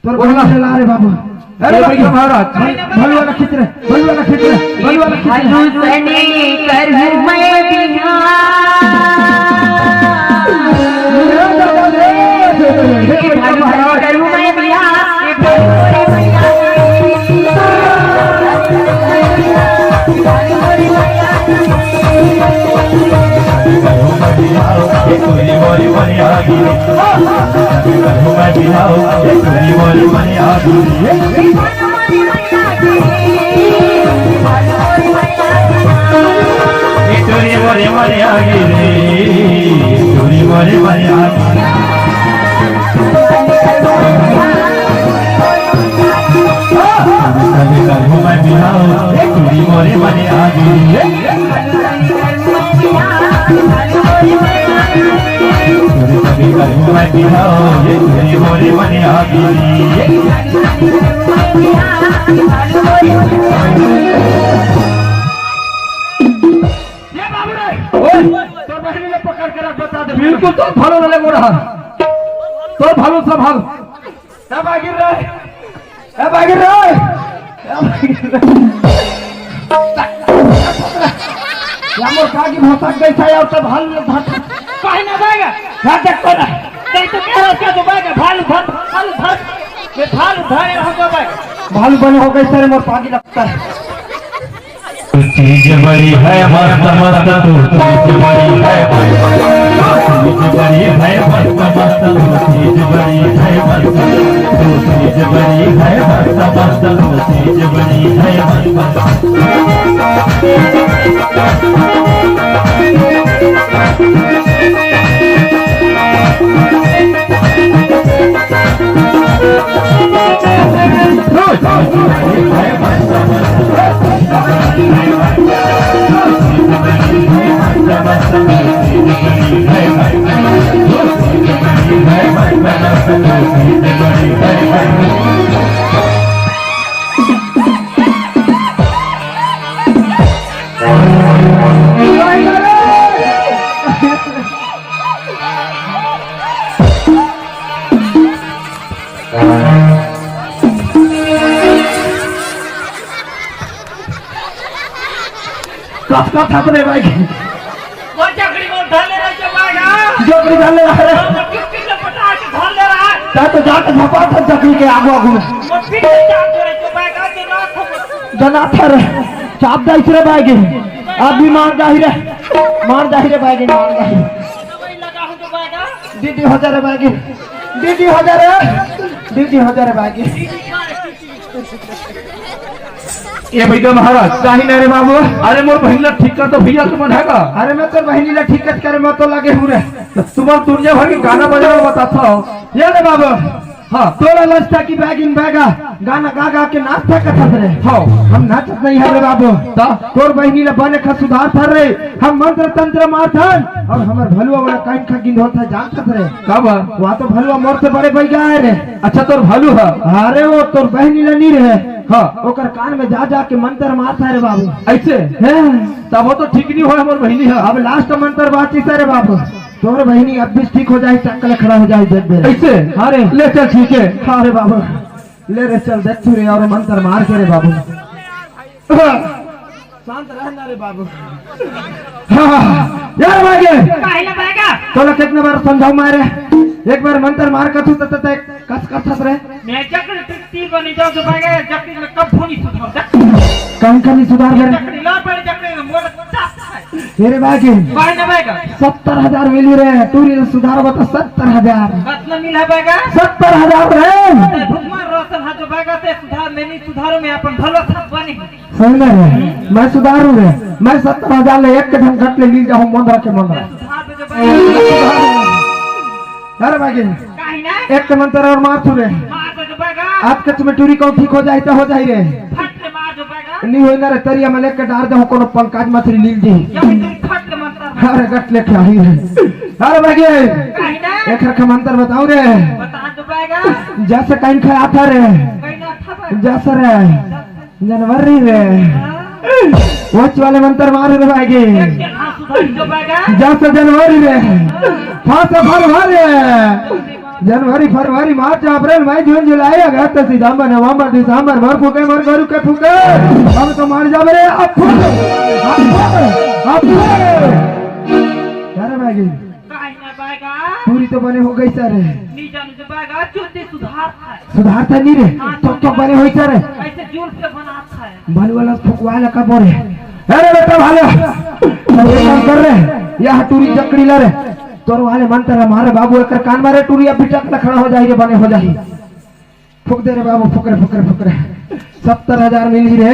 S1: तोर बोला ला रे बाबू अरे भैया महाराज भलवा खींच रे भलवा खींच रे भलवा खींच रे
S2: सनी कर मैं
S1: बिल्कुल तो भालो ले मोर हाथ तो भालो सब हाल ए बागिर रे ए बागिर रे या मोर कागी भसक गई था और सब हाल
S3: काहे ना बैगा
S1: क्या देख कर
S3: नहीं तो कह रहा क्या तो बैगा भालू धर ये भालू धरे रहो तो बैगा
S1: भालू बने हो गई सर मोर पागी लगता है
S4: चीज बड़ी है मस्त मस्त तू चीज बड़ी है चीज बड़ी है मस्त मस्त तू चीज बड़ी है मस्त तू चीज बड़ी है मस्त मस्त तू चीज बड़ी है
S1: कसका थापरे भाई
S3: वो जकड़ी मोर धले रह जो बैगा
S1: जकड़ी डाले रहे
S3: मोर किस ले पटा के धले रहा
S1: ता तो जाके झपा था जकड़ी के आगू आगू
S3: मोर पीठ चाप करे जो बैगा के ना खो
S1: जना थर चाप दाई रे भाई के अभी मार जाहि रे मार जाहि रे भाई के मार जाहि
S3: दवाई लगा हो जो बैगा
S1: दीदी हो जा रे भाई के दीदी हो जा रे भाई के ये भैया महाराज काहे ना रे बाबू अरे मोर बहिनीला ठीक कर तो भैया तुम ढाका अरे मैं तो बहिनीला ठीक करे मैं तो लगे हूं रे तुम्हार दुनिया भर के गाना बजाना बताता हूं ये रे बाबू हाँ
S4: तोरा लस्ता की बैगिंग बैगा गाना गा गा के नाचता कथत रे
S1: हाँ
S4: हम नाचत नहीं है रे बाबू
S1: ता
S4: तोर बहनी ला बने खा सुधार थर रे हम मंत्र तंत्र मारथन और हमर भलुआ वाला काइन खा गिंध होता जानत रे
S1: कब
S4: वहां तो भलुआ मोर से बड़े भाई गए रे
S1: अच्छा तोर भालू है
S4: अरे वो तोर बहनी ला नहीं रहे
S1: हाँ
S4: ओकर कान में जा जा के मंत्र मारता रे बाबू
S1: ऐसे
S4: हैं
S1: तब वो तो ठीक नहीं हो हमार बहनी है
S4: अब लास्ट मंत्र बाची से रे बाबू तोर बहनी अब भी ठीक हो जाए टक्कल खड़ा हो जाए देख दे
S1: ऐसे
S4: अरे
S1: ले चल ठीक है
S4: हाँ रे बाबू ले रे चल देख तू रे और मंत्र मार के रे बाबू शांत रहना रे बाबू हाँ यार भागे
S3: काहे बैगा
S4: तोला कितने बार समझाऊ मारे एक बार मंत्र मार कर तू तत कस करथस रे
S3: मैं जकड़ टिकती बनी जाओ जो बैगा जकड़ी में कब फोनी सुधार
S4: कहीं कहीं सुधार करे
S3: जकड़ी ला पड़े जकड़ी में मोर चाप है
S4: तेरे भागे
S3: काहे ना बैगा
S4: 70,000 मिली रे टूरी सुधार बता 70,000
S3: कितना मिला बैगा
S4: 70,000 रे
S3: भगवान रोशन हा जो बैगा से सुधार में नहीं सुधारो में अपन भलो सब बने
S4: सही में रे मैं सुधारू रे मैं 70,000 ले एक ढंग घट ले ली जाऊं मंदरा के मंदरा
S3: सुधार में जो बैगा
S4: अरे भागे
S3: काहे ना
S4: एक मंत्र और मार तू रे
S3: मार जो बैगा
S4: आज के तुम्हें टूरी को ठीक हो जाए तो हो जाए रे
S3: फट के मार जो बैगा
S4: नहीं होई ना रे तरिया में लेके डाल दे कोनो पंकज मछली लील जी
S3: या तुम फट के मंत्र
S4: अरे गट लेके आई रे अरे भागे
S3: काहे ना
S4: एक रखा मंत्र बताओ रे
S3: बता जो बैगा
S4: जैसे कहीं खाया था रे
S3: कहीं ना था बैगा
S4: जैसे रे जनवरी रे वॉच वाले मंत्र मार रे भागे
S3: हां सुधार जो बैगा
S4: जैसे जनवरी रे फांस फरवरी जनवरी फरवरी मार्च अप्रैल मई जून जुलाई अगस्त सितंबर नवंबर दिसंबर भर फूके मर गरु के फूके हम तो मार जाबे रे अब यार भाई
S3: काहे ना बैगा
S4: पूरी तो बने हो गई सर
S3: नी जान जो बैगा चुते सुधार था
S4: सुधार था नहीं रे तो बने होई सर
S3: ऐसे जुल से बनाता है
S4: भल वाला फुकवा लगा बोरे अरे बेटा भालो ये काम कर रहे यह टूरी चकड़ी ला रे तोर वाले मंत्र मारे बाबू एक कान मारे टूरी अब पिटक ना खड़ा हो जाई रे बने हो जाई फुक दे रे बाबू फुकरे फुकरे फुकरे 70,000 मिली रे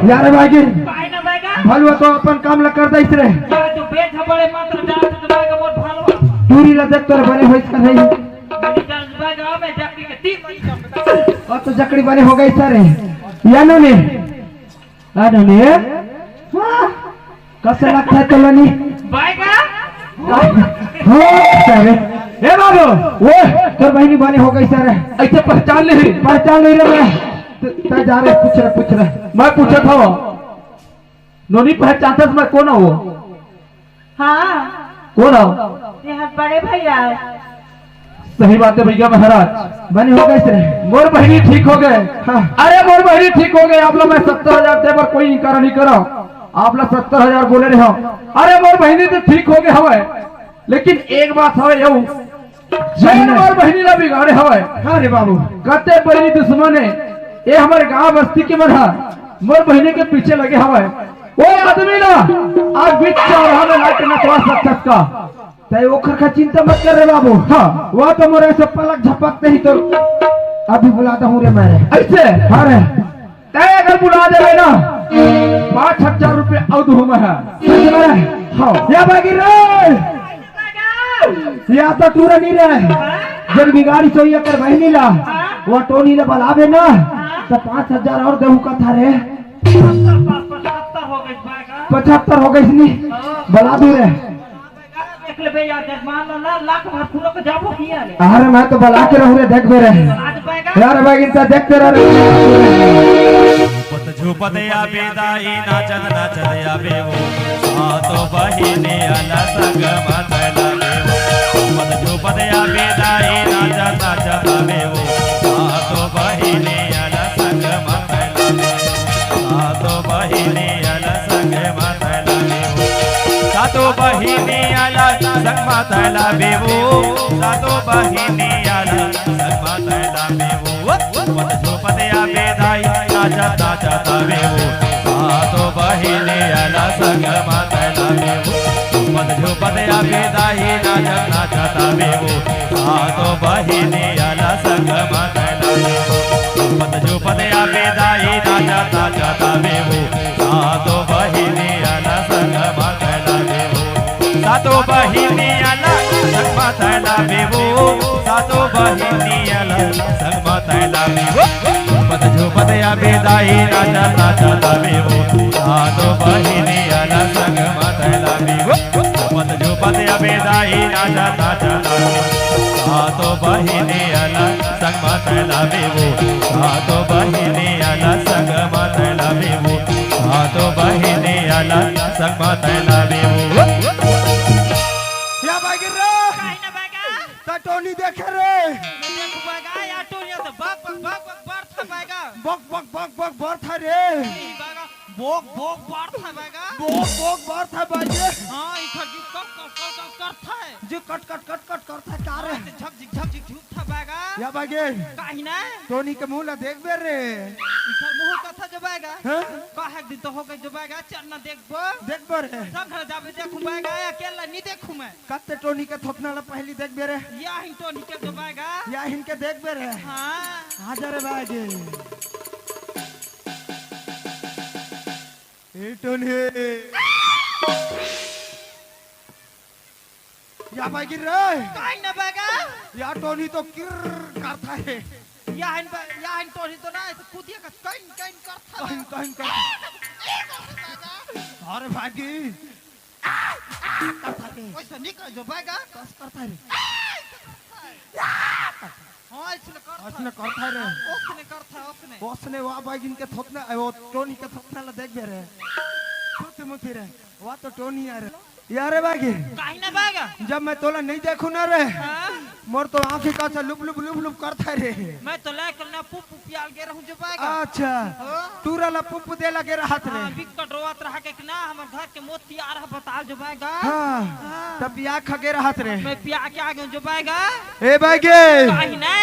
S4: यार भागी
S3: काहे ना बैगा
S4: भलवा तो अपन काम ला कर दैस रे
S3: या जो बेच बड़े मंत्र जान जो बैगा मोर भालो
S4: टूरी ला देख तोर बने होइस कर रही
S3: नी जान जो बैगा मैं जकड़ी के 3 महीने
S4: और तो जकड़ी बने हो गई सर यानो ने आनो ने कैसे लगता है तोलनी
S3: बैगा
S4: हो सर ए बाबू वो तोर बहनी बने हो गई सर
S1: ऐसे पहचान ले
S4: पहचान नहीं रे मैं ता जा रे पूछ रहे
S1: मैं पूछा था नोनी पहचानता मैं कौन हो
S3: हां
S1: कौन हो
S3: यहां बड़े भैया
S1: सही बात है भैया महाराज
S4: बने हो गई सर
S1: मोर बहनी ठीक हो गए
S4: हाँ।
S1: अरे मोर बहनी ठीक हो गए आप लोग मैं 70,000 दे पर कोई इनकार नहीं करो आप लोग 70,000 बोले रहे हो अरे मोर बहनी तो ठीक हो गए हवे लेकिन एक बात हवे यू जैन मोर बहनी ला बिगाड़े हवे
S4: हाँ रे बाबू
S1: कते बड़ी दुश्मन है ये हमारे गांव बस्ती के मधा मोर बहनी के पीछे लगे हवे वो आदमी ना आज बीच चौराहा में लाके नचवा सकता का
S4: तय ओखर का चिंता मत कर रे बाबू
S1: हाँ
S4: वो तो मोरे से पलक झपकते ही तो अभी बुलाता हूँ रे मैं
S1: ऐसे
S4: हाँ रे
S1: तय अगर बुला देवे ना 5,000 रुपए अवधि में है
S4: समझ में रे
S1: हाँ
S4: या बागी रे या तो टूरा नहीं रे जब बिगाड़ी सोई कर बहनी ला वो टोनी ले बलावे ना तो 5,000 और देहू का था रे
S3: 75 हो गई बैगा
S4: 75 हो गई इसनी बला दू रे
S3: देख ले भैया मान लो ना लाख भर फूलों को जाबो किया ले
S4: अरे मैं तो बला के रहूं रे देख बे रे
S3: आज बैगा
S4: यार बागी तो देखते रह
S5: झुपत झुपत या बेदाई नाचत नाचत या बेवो सातो बहिने आला संग मातला बेवो झुपत झुपत या बेदाई नाचत नाचत बेवो सातो बहिने आला संग मातला बेवो सातो बहिने आला संग मातला बेवो सातो बहिने आला संग मातला बेवो सातो बहिने आला संग मातला बेवो झुपत झुपत या बेदाई नाचत नाचत बेवो सातो बहिने आला संग मातला बेवो झुपत झुपत या बेदाई नाचता बेवो सातो बहिनी आला संग मातला झोपत या बेदाई नाचता जाता बेवो सातो बहिनी आला संग मातला बेवो सातो बहिनी आला संग मातला बेवो सातो बहिनी आला संग मातला बेवो झोपत या बेदाई नाचता जाता बेवो सातो बहिनी आला संग मातला बेवो झोपत या बेदाई नाचता जाता सातो बहिनी आला संग मातला बेवो सातो बहिनी आला संग मातला बेवो सातो बहिनी आला संग मातला बेवो
S4: या बागिर रे
S3: काय ना बागा
S4: ता टोनी देखे रे
S3: देख बागा या टोनिया तो बक बक बक बक बर्थ बागा
S4: बक बक बक बक बरथा रे
S3: बागा बोक बोक बर्थ बागा
S4: बक बक बरथा बाजे
S3: हां इधर जी कट करता है
S4: जे कट कट कट कट करता का रे
S3: झक झक झूठ था बागा
S4: या बागे
S3: काहे ना
S4: टोनी के मुंह ला देख बे रे
S3: इधर मुंह कथा जो बागा
S4: हैं
S3: काहे दिन तो हो गई जो बागा चलना देखबो
S4: देख बे रे
S3: सब घर जाबे देखू बागा अकेला नहीं देखू मैं
S4: कत्ते टोनी के थपना ला पहली देख बे रे
S3: या हिन तो निकल जो बागा
S4: या इनके देख बे रे
S3: हां
S4: आ जा रे बागे ए टोनी या बागिर रे
S3: काहे ना बागा
S4: या टोनी तो किर करता है
S3: या हिन तो नहीं तो ना ऐसे कूदिया का कहीं कहीं करता
S4: कहीं कहीं कर अरे भागी करता है
S3: वैसे निकल जो बागा
S4: कस करता है
S3: हां इसने करता
S4: उसने करता रे
S3: उसने करता
S4: उसने वा बागिन के थपना वो टोनी के थपना ला देख बे रे छोटे मुखी रे वा तो टोनी यार यार बागी
S3: काहे ना बागा
S4: जब मैं तोला नहीं देखू ना रे
S3: हां
S4: मोर तो आंखें का लुप लुप लुप लुप करता रे
S3: मैं तो लेकर ना पुप्पू पियाल के रहूं जो बागा
S4: अच्छा तूरा ला पुप्पू दे लगे रहत रे
S3: हां विकट रोवत रहा के ना हमर घर के मोती आ रहा बता जो बागा
S4: हां तब या खगे रहत रे
S3: मैं पिया के आ गयो जो बागा
S4: ए बागे
S3: काहे ना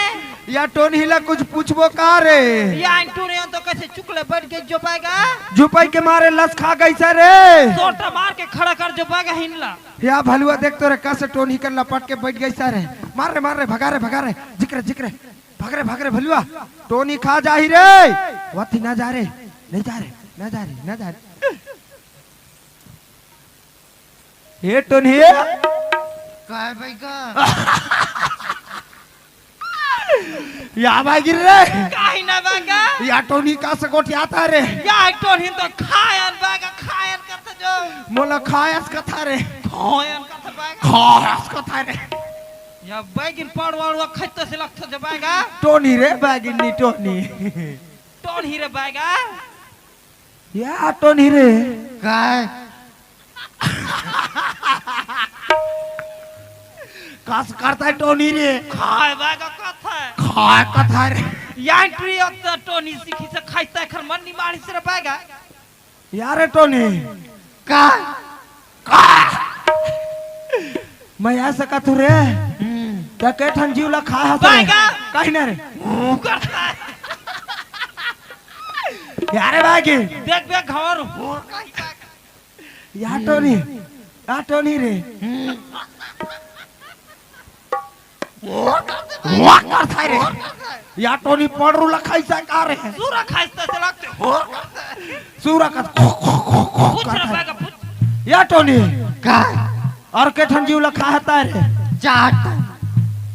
S4: या टोनी ला कुछ पूछबो का रे
S3: या इंटूरे तो कैसे चुकले बैठ गए जो बागा
S4: जुपाई के मारे लस खा गई सर रे
S3: सोटा मार के खड़ा कर जो बागा हिनला
S4: या भलुआ देख तो रे कैसे टोनी कर लपट के बैठ गई सर मार रे भगा रे जिक्र भाग रे भलुआ टोनी खा जाही रे वथी ना जा रे नहीं जा रे ना जा रे ये टोनी
S3: काय बागा
S4: या भाई गिर रे
S3: काहे ना बागा
S4: या टोनी का से गोटी आता रे
S3: या टोन हिन तो खायन बागा खायन करता जो
S4: मोला खायस कथा रे
S3: खायन करता बागा
S4: खायस कथा रे
S3: या बैगिन पड़वाड़वा खैतो से लगतो जो बागा
S4: टोनी रे बागिनी टोनी
S3: टोन ही रे बागा
S4: या टोनी रे
S3: काय
S4: कास करता है टोनी रे
S3: खाय बागा
S4: कथा रे
S3: या ट्री तो टोनी सीखी से खाइता खर मन नी मारी से रे बागा
S4: यार टोनी
S3: का
S4: मैं ऐसा कथु रे क्या केठन जीव ला खा हस
S3: बागा
S4: कहीं ना रे
S3: करता है
S4: यार बागी
S3: देख घर हो कहीं बागा
S4: या टोनी रे करता रे या टोनी पड़रू ला खाइसा का रे
S3: सूरा खाइता से लगते हो
S4: सूरा का
S3: पूछ रे बागा पूछ
S4: या टोनी का और केठन जीव ला खा हता रे
S3: चाट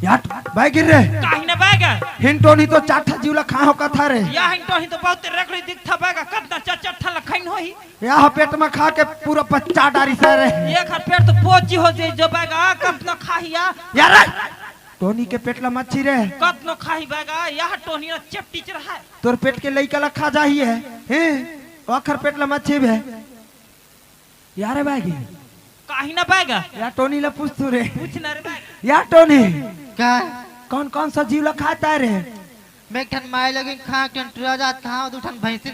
S4: या भाई गिर रे
S3: काहे ना बागा
S4: हिन टोनी तो चाठा जीव ला खाओ कथा रे
S3: या हिन टोनी तो बहुत रगड़ी दिखता बागा कतना चचठा लखैन होई
S4: या पेट में खा के पूरा पच्चा डारी से रे
S3: एक हर पेट तो पोची हो जाई जो बागा कतना खाहिया
S4: यार टोनी के पेट ला मच्छी रे
S3: कतना खाही बागा या टोनी ना चपटी चढ़ा है
S4: तोर पेट के लइका ला खा जाही है हैं आखर पेट ला मच्छी है यार बागी
S3: काहे ना बागा
S4: या टोनी ला पूछ तू रे
S3: पूछ ना रे बागा
S4: या टोनी
S3: का
S4: कौन सा जीव ला खाता है रे
S3: मैं ठन माय लगे खा ठन ट्राजा था दू ठन भैंसी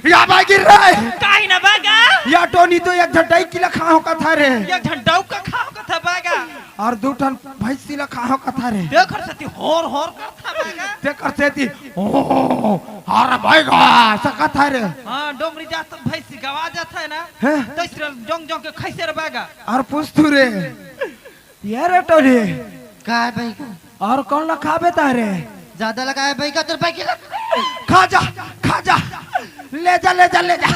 S4: या भाई गिर रहा है
S3: काहे ना बागा
S4: या टोनी तो एक झटाई किला खाओ का था रे
S3: एक झंडाऊ का खाओ का था बागा
S4: और दो टन भैंसी ला खाओ का था रे
S3: देख कर सती होर करता बागा
S4: ते करते थी ओ अरे भाई गा सका था रे
S3: हां डोमरी जात तो भैंसी गवा जाता है ना
S4: हैं?
S3: तो इस जोंग के खैसे रे बागा
S4: और पूछ तू रे
S6: ये रे टोनी
S7: का है भाई का
S6: और कौन ला खाबे तारे
S7: ज्यादा लगा है भाई का तेरे भाई के
S6: खा जा ले जा ले जा ले जा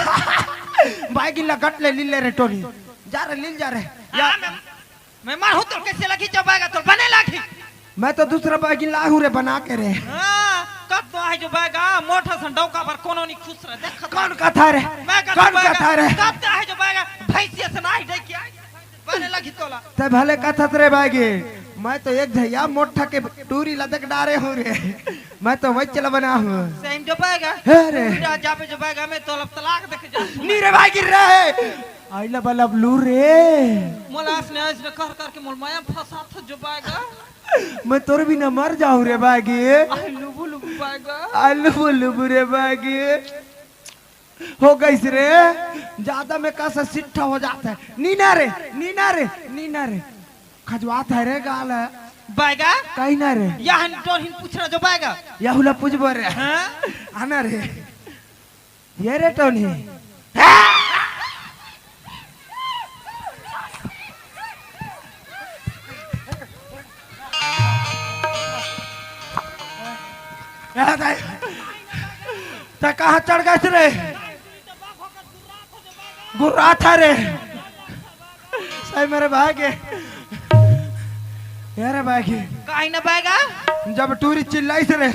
S6: भाई की लगट ले ली ले रे टोनी जा रे लील जा रे या
S3: मैं मार हूं तो कैसे लगी चबाएगा तो बने लागी
S6: मैं तो दूसरा भाई की लाहू रे बना के रे
S3: हां कत तो है जो बाएगा मोटा सन डौका पर कोनो नहीं खुश रहे देख
S6: कौन कथा रे
S3: मैं
S6: कौन कथा रे
S3: कत है जो बाएगा भैंसिया से नहीं दे क्या बने लगी तोला
S6: ते भले कथा रे भाई की मैं तो एक झैया मोटा के टूरी लदक डारे हूं रे मैं तो वही चला बना हूं
S3: सेम जो बाएगा
S6: हे रे
S3: जाबे जो बाएगा मैं तोला तलाक देख जा
S6: नी रे भाई गिर रहा है आइला बलब लू रे
S3: मोलास ने ऐसे कर करके मोल माया फंसा था जो बाएगा
S6: मैं तोर भी न मर जाऊं रे बागी
S3: लुबु लुबु बाएगा
S6: आलू लुबू रे बागी हो गई रे ज्यादा में कैसा सिट्ठा हो जाता है नीना रे खजवाता है रे गाल
S3: बाएगा
S6: कहीं ना रे
S3: यहाँ तो हिन पूछ रहा जो बाएगा
S6: याहुला पूछबो रे
S3: हां
S6: आना रे ये रे टोनी कहा चढ़ गए रे गुर्रा था रे सही मेरे भाई के यार भाई के
S3: काहे न बाएगा
S6: जब टूरी चिल्लाई रे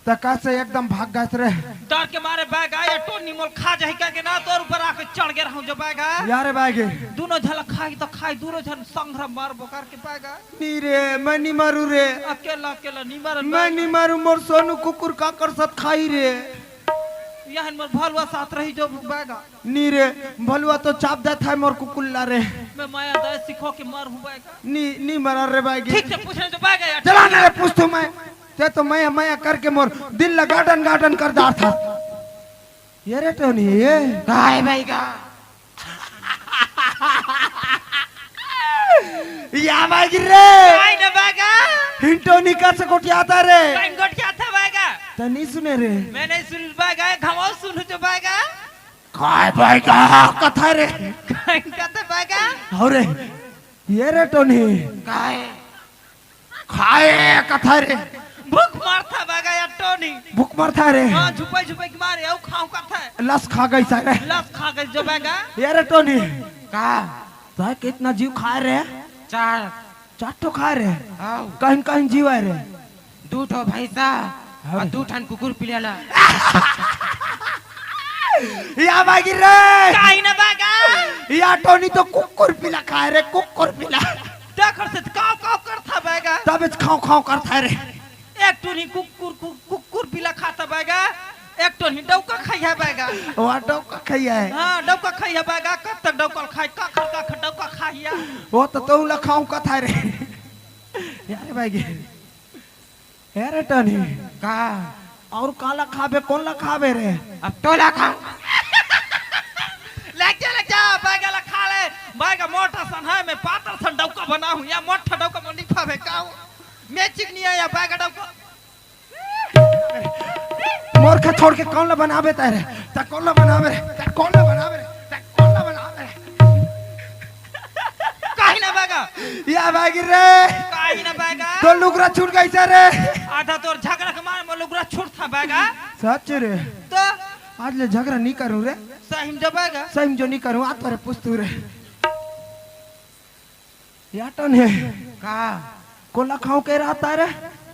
S6: तो कैसे एकदम भाग गए रे
S3: डर के मारे बाएगा या टोनी मोल खा जाही का के ना तोर ऊपर आके चढ़ गए रहूं जो बाएगा
S6: यार भाई के
S3: दोनों झलक खाई तो खाई दूरो झन संग्रह मार बोकार के पाएगा
S6: नी रे मैं नहीं मारू रे
S3: अकेला अकेला नहीं मार
S6: मैं नहीं मारू मोर सोनू कुकुर का कर सत खाई रे
S3: यहाँ मोर भलवा साथ रही जो बाएगा
S6: नी रे भलुआ तो चाप देता है मोर कुकुल्ला रे
S3: मैं माया दे सिखो के मार हूं बाएगा
S6: नी मरा रे भाई
S3: ठीक से पूछने जो बाएगा यार
S6: चला ना रे पूछ तो मैं ते तो मैं करके मोर दिल ला गार्डन कर दार था ये रे टोनी ये
S7: का है भाई का
S6: या भाई रे
S3: काहे न बाएगा
S6: हिंटोनी का से कोटियाता रे
S3: काहे गोट क्या था बाएगा
S6: तो नहीं सुने रे
S3: मैं नहीं सुन बाएगा घमाओ सुन जो बाएगा
S6: काय भाई का कथा रे
S3: काहे कहते बाएगा
S6: और ये रे टोनी
S7: का है
S6: खाए कथा रे
S3: भूख मारता बाएगा या टोनी
S6: भूख मरता रे
S3: हां छुपाई छुपाई के मारे औ खाऊ करता है
S6: लस खा गई सारे
S3: लस खा गई जो बाएगा
S6: ये रे टोनी
S7: का
S6: तो कितना जीव खा रे
S7: चार
S6: चाटो खा रे
S7: आओ
S6: कहीं जीव है रे
S7: दू ठो भैंसा और दू ठन कुकुर पिलेला
S6: या भागी रे
S3: काहे न बाएगा
S6: या टोनी तो कुकुर पिला खाए रे कुकुर पिला
S3: देखर से काव काव करता बाएगा
S6: तब खाओ करता रे
S3: एक टोनी कुकुर पिला खाता बाएगा एक टोनी डौका खाइया बाएगा
S6: वो डौका खाइया है
S3: हां डौका खाइया बाएगा कब तक डौका खाई का डौका खाइया
S6: वो तो ला खाऊं कथा रे यार भाई यार टोनी
S7: का
S6: और काला खाबे कौन ला खाबे रे
S7: अब टोला खाऊं
S3: लग जा बाएगा ला खा ले बाएगा मोटा सन है मैं पातर सन डौका बना हूं या मोटा डौका में नहीं खावे काऊ मैचिक नहीं आया बाएगा डौका
S6: मोर के छोड़ के कौन ला बनावे तारे ता कौन ला बनावे रे ता कौन ला बनावे
S3: काहे ना बाएगा
S6: या भागी रे
S3: काहे ना बाएगा
S6: तो लुगरा छूट गई से रे
S3: आधा तोर झगड़ा के मारे में लुगरा छूटता बाएगा
S6: सच रे
S3: तो
S6: आज ले झगड़ा नहीं करूं रे
S3: सही जब बाएगा
S6: सही जो नहीं करूं आ तोरे पुस्तू रे या टोनी
S7: का
S6: कोला खाऊं के रहता रे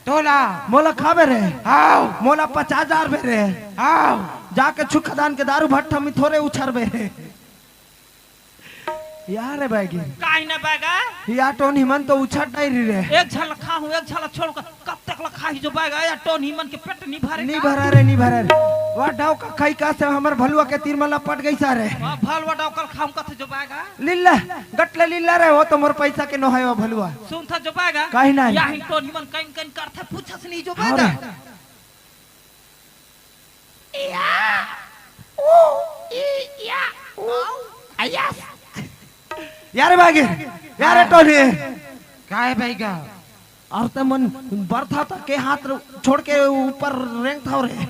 S7: टोला
S6: मोला खाबे रे
S7: आओ
S6: मोला 50,000 बे रे
S7: आओ
S6: जाके छुखदान के दारू भट्टा में थोड़े उछरबे रे यार रे भाई
S3: काहे ना बाएगा
S6: या टोनी मन तो उछट नहीं रे
S3: एक झलक खाऊं एक झलक छोड़ कर कब तक ला खाई जो बाएगा या टोनी मन के पेट नहीं भरे
S6: नहीं भरा रे वा डाव का खाई का से हमर भलुआ के तीर मला पट गई सारे
S3: हां भलवा डाउकल खाऊं कथे जो बाएगा
S6: लिल्ला गटले लिल्ला रे वो तो मोर पैसा के नो है वो भलुआ
S3: सुन था जो बाएगा
S6: काहे ना
S3: या ही टोनी मन कहीं करथे पूछस नहीं जो बाएगा
S6: यार भागे यार टोनी
S7: का है भाई का
S6: और तो मन बरथा था के हाथ छोड़ के ऊपर रेंग था रे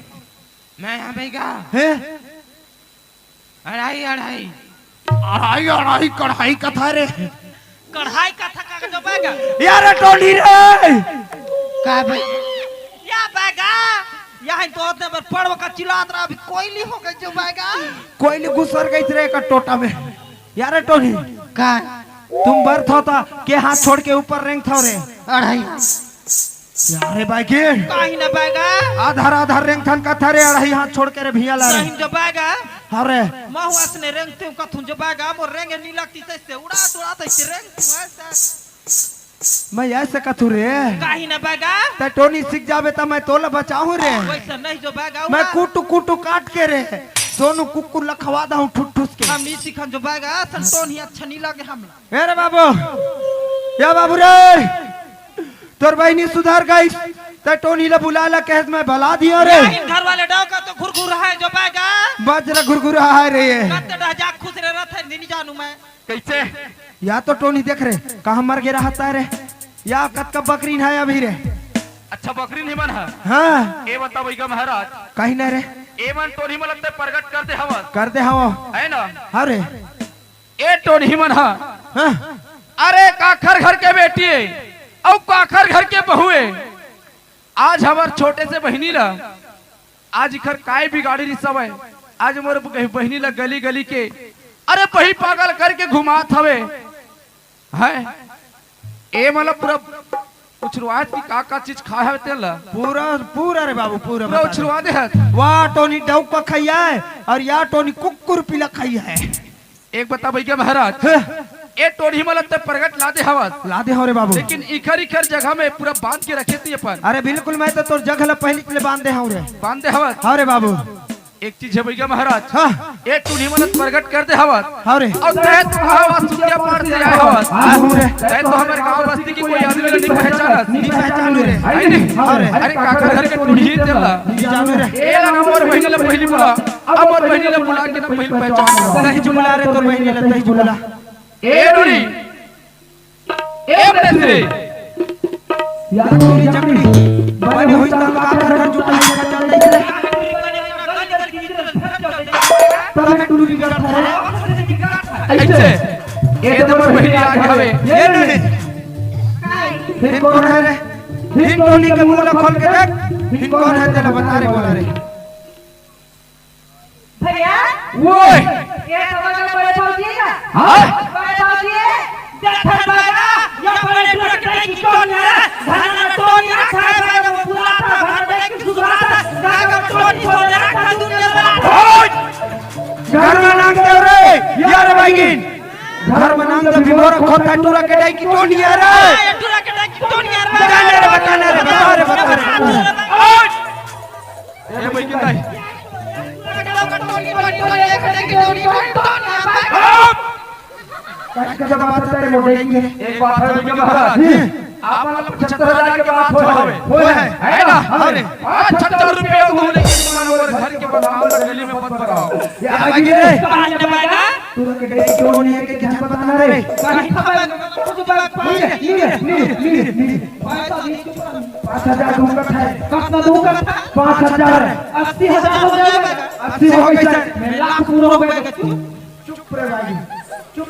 S7: मैं यहाँ भाई का
S6: है
S7: अढ़ाई
S6: अढ़ाई कढ़ाई का था रे
S3: कढ़ाई कथा का के जो बैगा
S6: यार टोनी रे
S7: का भाई
S3: या बैगा यहाँ तो उतने पर पड़व का चिल्लात रहा अभी कोयली हो गई जो बैगा
S6: कोयली घुसर गई थे एक टोटा में। यार टोनी
S7: का
S6: तुम बर्थ होता के हाथ छोड़ के ऊपर रेंग था रे।
S7: अढ़ाई
S6: यारे भाई के
S3: काहे न बैगा
S6: आधार आधार रेंग थन का था रे अढ़ाई हाथ छोड़ के रे भिया ला रे।
S3: सही जो बैगा
S6: अरे
S3: महुआस ने रेंगते का थुन जो बैगा मोर रेंगे नी लगती से उड़ा तैसे रेंग तू ऐसा
S6: मैं ऐसे कथू रे
S3: काहे न बैगा
S6: ते टोनी सीख जावे त मैं तोला बचाऊं रे।
S3: वैसा नहीं जो बैगा
S6: मैं कुटू कुटू काट के रे सोनू कुकुर लखवा दा हूं ठुट ठुस के।
S3: हम नी सीखन जो बैगा संतोन ही अच्छा नहीं लगे हमरा
S6: अरे बाबू या बाबू रे तोर बहनी सुधार गई ते टोनी ला बुला ला कह मैं भला दिया रे।
S3: इन घर वाले डाव का तो घुरघुर है जो बैगा
S6: बजरा घुरघुरा है रे ये
S3: कत्ते डा जा खुश रे रथ है नहीं जानू मैं
S6: कैसे या तो टोनी देख रे कहां मर गया रहता है रे या कत का बकरी है अभी रे।
S1: अच्छा बकरी नहीं मन है
S6: हां
S1: ए बता भैया महाराज
S6: कहीं ना रे
S1: एवन टोनी में लगते प्रकट करते हवा
S6: कर दे हवा
S1: है ना।
S6: अरे
S1: ए टोनी मन है
S6: हां
S1: अरे काखर घर के बेटी है और काखर घर के बहू है। आज हमार छोटे से बहनी ला आज इखर काय बिगाड़ी री सब है। आज मोर बहनी ला गली गली के अरे बही पागल करके घुमात हवे है। ए मतलब पूरा उछरवात की का चीज खा है तेला
S6: पूरा पूरा रे बाबू पूरा
S1: पूरा उछरवा दे है।
S6: वाह टोनी डाउ का खाया है और या टोनी कुकुर पीला खाया है।
S1: एक बता भैया महाराज ए टोनी में लगता प्रगट लादे हवा
S6: लादे हो रे बाबू
S1: लेकिन इखर इखर जगह में पूरा बांध के रखे थे अपन।
S6: अरे बिल्कुल मैं तो तोर जगह ला पहले के लिए बांध दे हूं रे
S1: बांध दे हवा।
S6: हाँ रे बाबू
S1: एक चीज है भैया महाराज
S6: हाँ
S1: ए टोनी में प्रगट कर दे हवा
S6: हाँ रे
S1: और तय तो हवा सुनिया पार से आया हवा
S6: हाँ हूं रे
S1: तय तो हमारे गांव बस्ती की कोई आदमी नहीं पहचाना
S6: नहीं पहचान रे
S1: है नहीं।
S6: हाँ रे
S1: अरे काका घर के टोनी ही तेला
S6: नहीं जानो रे
S1: ए ला मोर बहनी ला पहली बुला अब मोर बहनी ला बुला के ना पहली पहचान
S6: नहीं जुमला रे तोर बहनी ला नहीं जुमला
S1: ए टोनी ए बनेसरे
S6: यार टोनी जंगली बने हुई तो का घर जुटा का चल नहीं रे तब टूरू की गलत है
S1: ऐसे ए तो मोर बहनी आ गवे
S6: ये रे फिर कौन है रे फिर टोनी के मुंह ला खोल के देख फिर कौन है तेरा बता रे बोला रे
S8: भैया
S1: ओए
S8: ये समझ में बड़े पहुंचिएगा
S1: हां
S8: बड़े पहुंचिए
S3: देखत बैगा या बड़े टुकड़े की टोनी है धरना टोनी रखा है बैगा वो पूरा था घर में की सुधारा बैगा टोनी हो रखा दुनिया में
S6: घर में नाम दे रे यार भाईगिन घर में नाम दे बिमोर खोता टूरा के डाई की टोनी है रे
S3: ये टुरा के की टोनी है
S6: बता रे बता रे
S1: ए भाई कितना
S6: का बात तेरे मोड़ेंगे
S1: एक बात है भैया महाराज आप मतलब 75,000 के बात हो है ना। अरे 75 रुपए हो लेकिन मानो घर के बदनाम गली में मत बनाओ
S6: या भाईगिन रे
S3: कहां ने बैगा
S6: टूरा के डाई की टोनी है के क्या बता रे
S3: कुछ बात
S6: नी 5000 दूंगा है कितना दूंगा 5000
S8: 80,000 हो जाएगा
S6: 80 हो गई सर
S3: मैं लाख पूरा हो गया
S6: चुप रे भाई चुप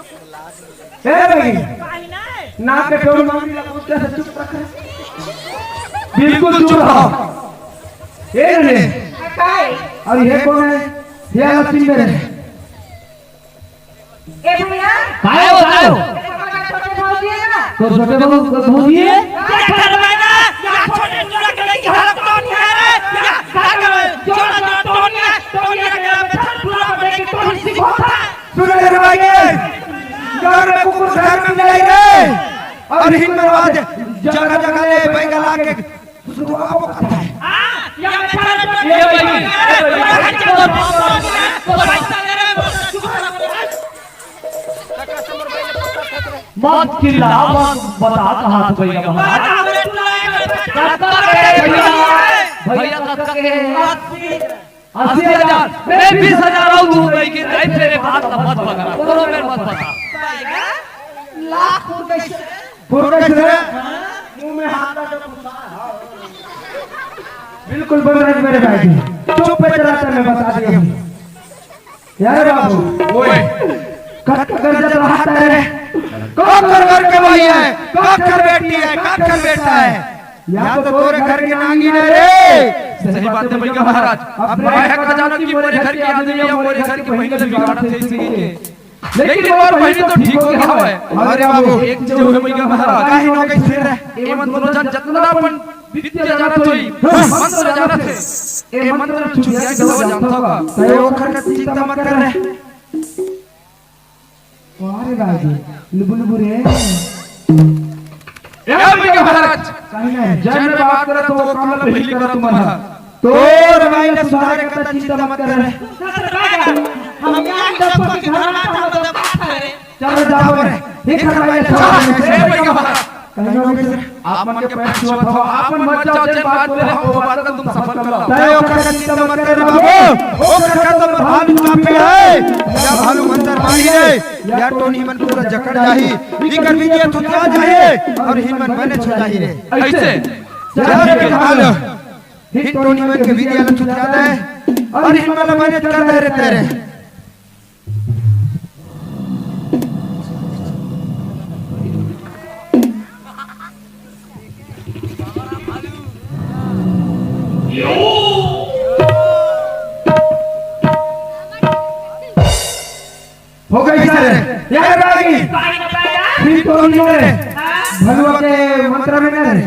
S6: ए भाई ना के टोन मांगी लगा उसके से चुप रख बिल्कुल चुप रहो ए रे और ये कौन है ये लक्ष्मी मेरे
S8: ए भैया
S2: काय होता है
S8: छोटे पहुंचिएगा
S2: तो छोटे बाबू को भूलिए
S3: देखत बैगा या छोटे टुरा के की हालत टोनी है रे या बैगा जोड़ा टोनी है टोनी के पूरा बड़े की टोनी सिखोता
S6: सुन रे भाई घर में कुकुर घर में मिलाई रे और हिंद में आवाज जगह जगह ले बैगा ला के सुनो आपको कहता है
S3: हां या बेचारा टोनी है तो पैसा दे रहे
S2: मत चिल्ला मत बता कहां से भैया महाराज भैया कक्का के 80,000 मैं 20,000 और दूं भाई की नहीं तेरे बात मत बता कोनो मेरे मत बता
S8: लाख रुपए
S6: पूरा से मुंह में हाथ डाल बिल्कुल बोल रहे मेरे भाई चुप पे चलाता मैं बता दिया यार बाबू
S1: ओए
S6: कट कर जब हाथ है काकर घर के भाई है, काकर बेटी है, काकर बेटा है, या तो तोरे घर के नांगी ने रे।
S1: सही बात है भैया महाराज, अब मैं का जानो कि मोरे घर की आदमी या मोरे घर की बहन से बिगाड़ थे इसके, लेकिन और बहन तो ठीक हो गया है।
S6: अरे बाबू
S1: एक जो है भैया महाराज,
S6: काहे नो के फिर रे,
S1: ए मंत्र जन जतना पण विद्या जानत होई, मंत्र जानत है, ए मंत्र छुटिया के दवा जानता होगा।
S6: तय ओखर का चिंता मत कर रे।
S4: अरे राजी लुबुलुबु रे
S1: ए भैया महाराज,
S4: काहे ना
S1: जन में बात करे तो वो काम पहली करो तुम्हारा।
S6: तोर भाई ने सुधारे का चिंता मत कर रे।
S3: हम यहाँ डब्बा के घर में हम डब्बा खा रहे।
S4: चलो जाओ रे एक घर वाले
S1: ए भैया महाराज,
S4: काहे ना के
S1: आप मन के पैर छुआ था, आप मन मत जाओ, जे बात बोले वो बात का तुम सफल कर लो।
S6: तय ओखर का चिंता मत कर रे बाबू। ओखर का तो भालू कापे है, या भालू मंतर मारी है, या टोनी मन पूरा जकड़ जाही, इकर विजय तुतला जाही और हिमन मने छ जाही रे।
S1: ऐसे
S6: जाही के हाल ही टोनी मन के विजय ल तुतला दे और हिमन मने कर दे रे तेरे।
S4: हो गई सर यार बागी फिर तो नहीं रे भगवा के मंत्र में ना रे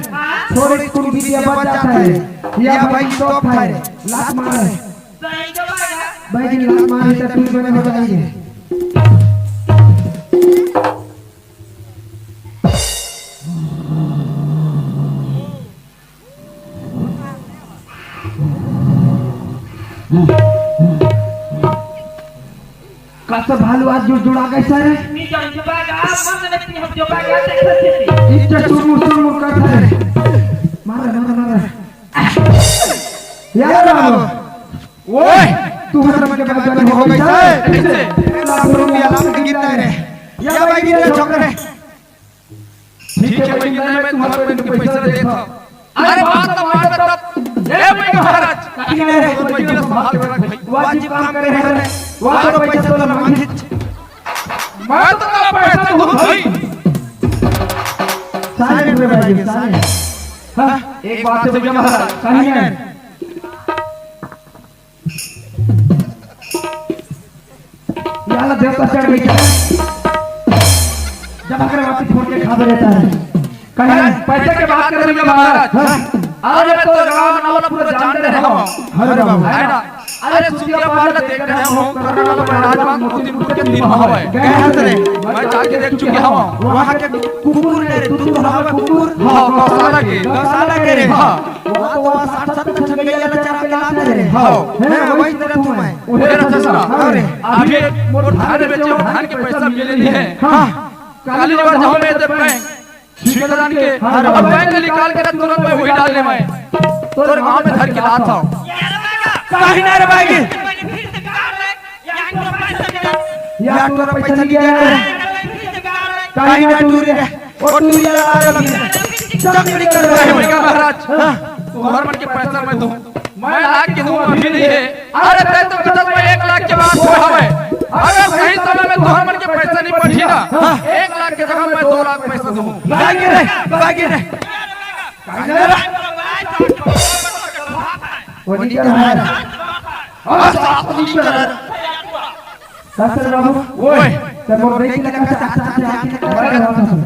S4: थोड़ी कुल विद्या बच जाता है या भाई तो है लात मार है भाई जी लात मार तो तुम बने हो जाएंगे। कासा भालू आज जुड़ा कैसा है इतना चुरमुर करता है मार यार बाबू
S6: ओए
S4: तू हमारे मन के बात
S6: हो गई है
S1: ऐसे
S6: लाख रुपया लाख गिरता है रे, या भाई गिरे छोकरे।
S1: ठीक है भैया, मैं तुम्हारे बहन के पैसे देता हूं। अरे बात तो मार तब ए भैया महाराज, तो भैया संभाल के रख भाई,
S6: वाजिब काम करे रे, वहां तो पैसा तो मांगी।
S1: मैं तो का पैसा दूं भाई।
S4: सारे रुपए भाई सारे हां
S1: एक बात है भैया महाराज,
S4: कहीं है याला देवता चढ़ गई जब अगर वापस फोन के खा रहता है कहीं
S1: पैसे के बात कर भैया महाराज। आज मैं तो गांव नाला पूरा जान रहे हूं।
S4: अरे बाबू
S1: है ना, अरे सुतिया पाल देख रहे हूं, करना वाला महाराज मोती मुकुट के दिन हवा है।
S6: गए हाथ रे,
S1: मैं जाके देख चुके हूं,
S6: वहां के कुकुर ने तू हवा कुकुर
S1: हां गौशाला के,
S6: गौशाला के रे।
S1: हां
S6: वहां तो 60-70 छन गई या चार के लात रे।
S1: हां
S6: है वही तेरे तू मैं
S1: मेरा ससुरा
S6: अरे
S1: अभी मोर धान बेचे, धान के पैसा मिले नहीं है।
S6: हां
S1: काली बार जाओ मैं दे बैंक ठेकेदार के, अब बैंक निकाल के तुरंत मैं वही डालने में तोर गांव में धर के लाता हूं।
S6: काहे ना रे भाई
S4: या तोरा पैसा नहीं गया रे
S6: काहे ना टूर रे और टूर या आ रहा चक्री कर रहे
S1: ए भैया महाराज, तुम्हारे मन के पैसा मैं दूं, मैं लाख के दूं अभी नहीं है। अरे तै तो बचत में 1 लाख के बाद हुआ है। अगर सही समय में तुम्हारे मन के पैसा नहीं पहुंची ना, 1 लाख के जगह मैं 2 लाख पैसा दूं।
S6: भागे रे
S4: वो नहीं कर रहा है
S6: और साथ नहीं कर
S4: ससुर बाबू
S1: ओए
S4: तब मोर बेटी लगा चाचा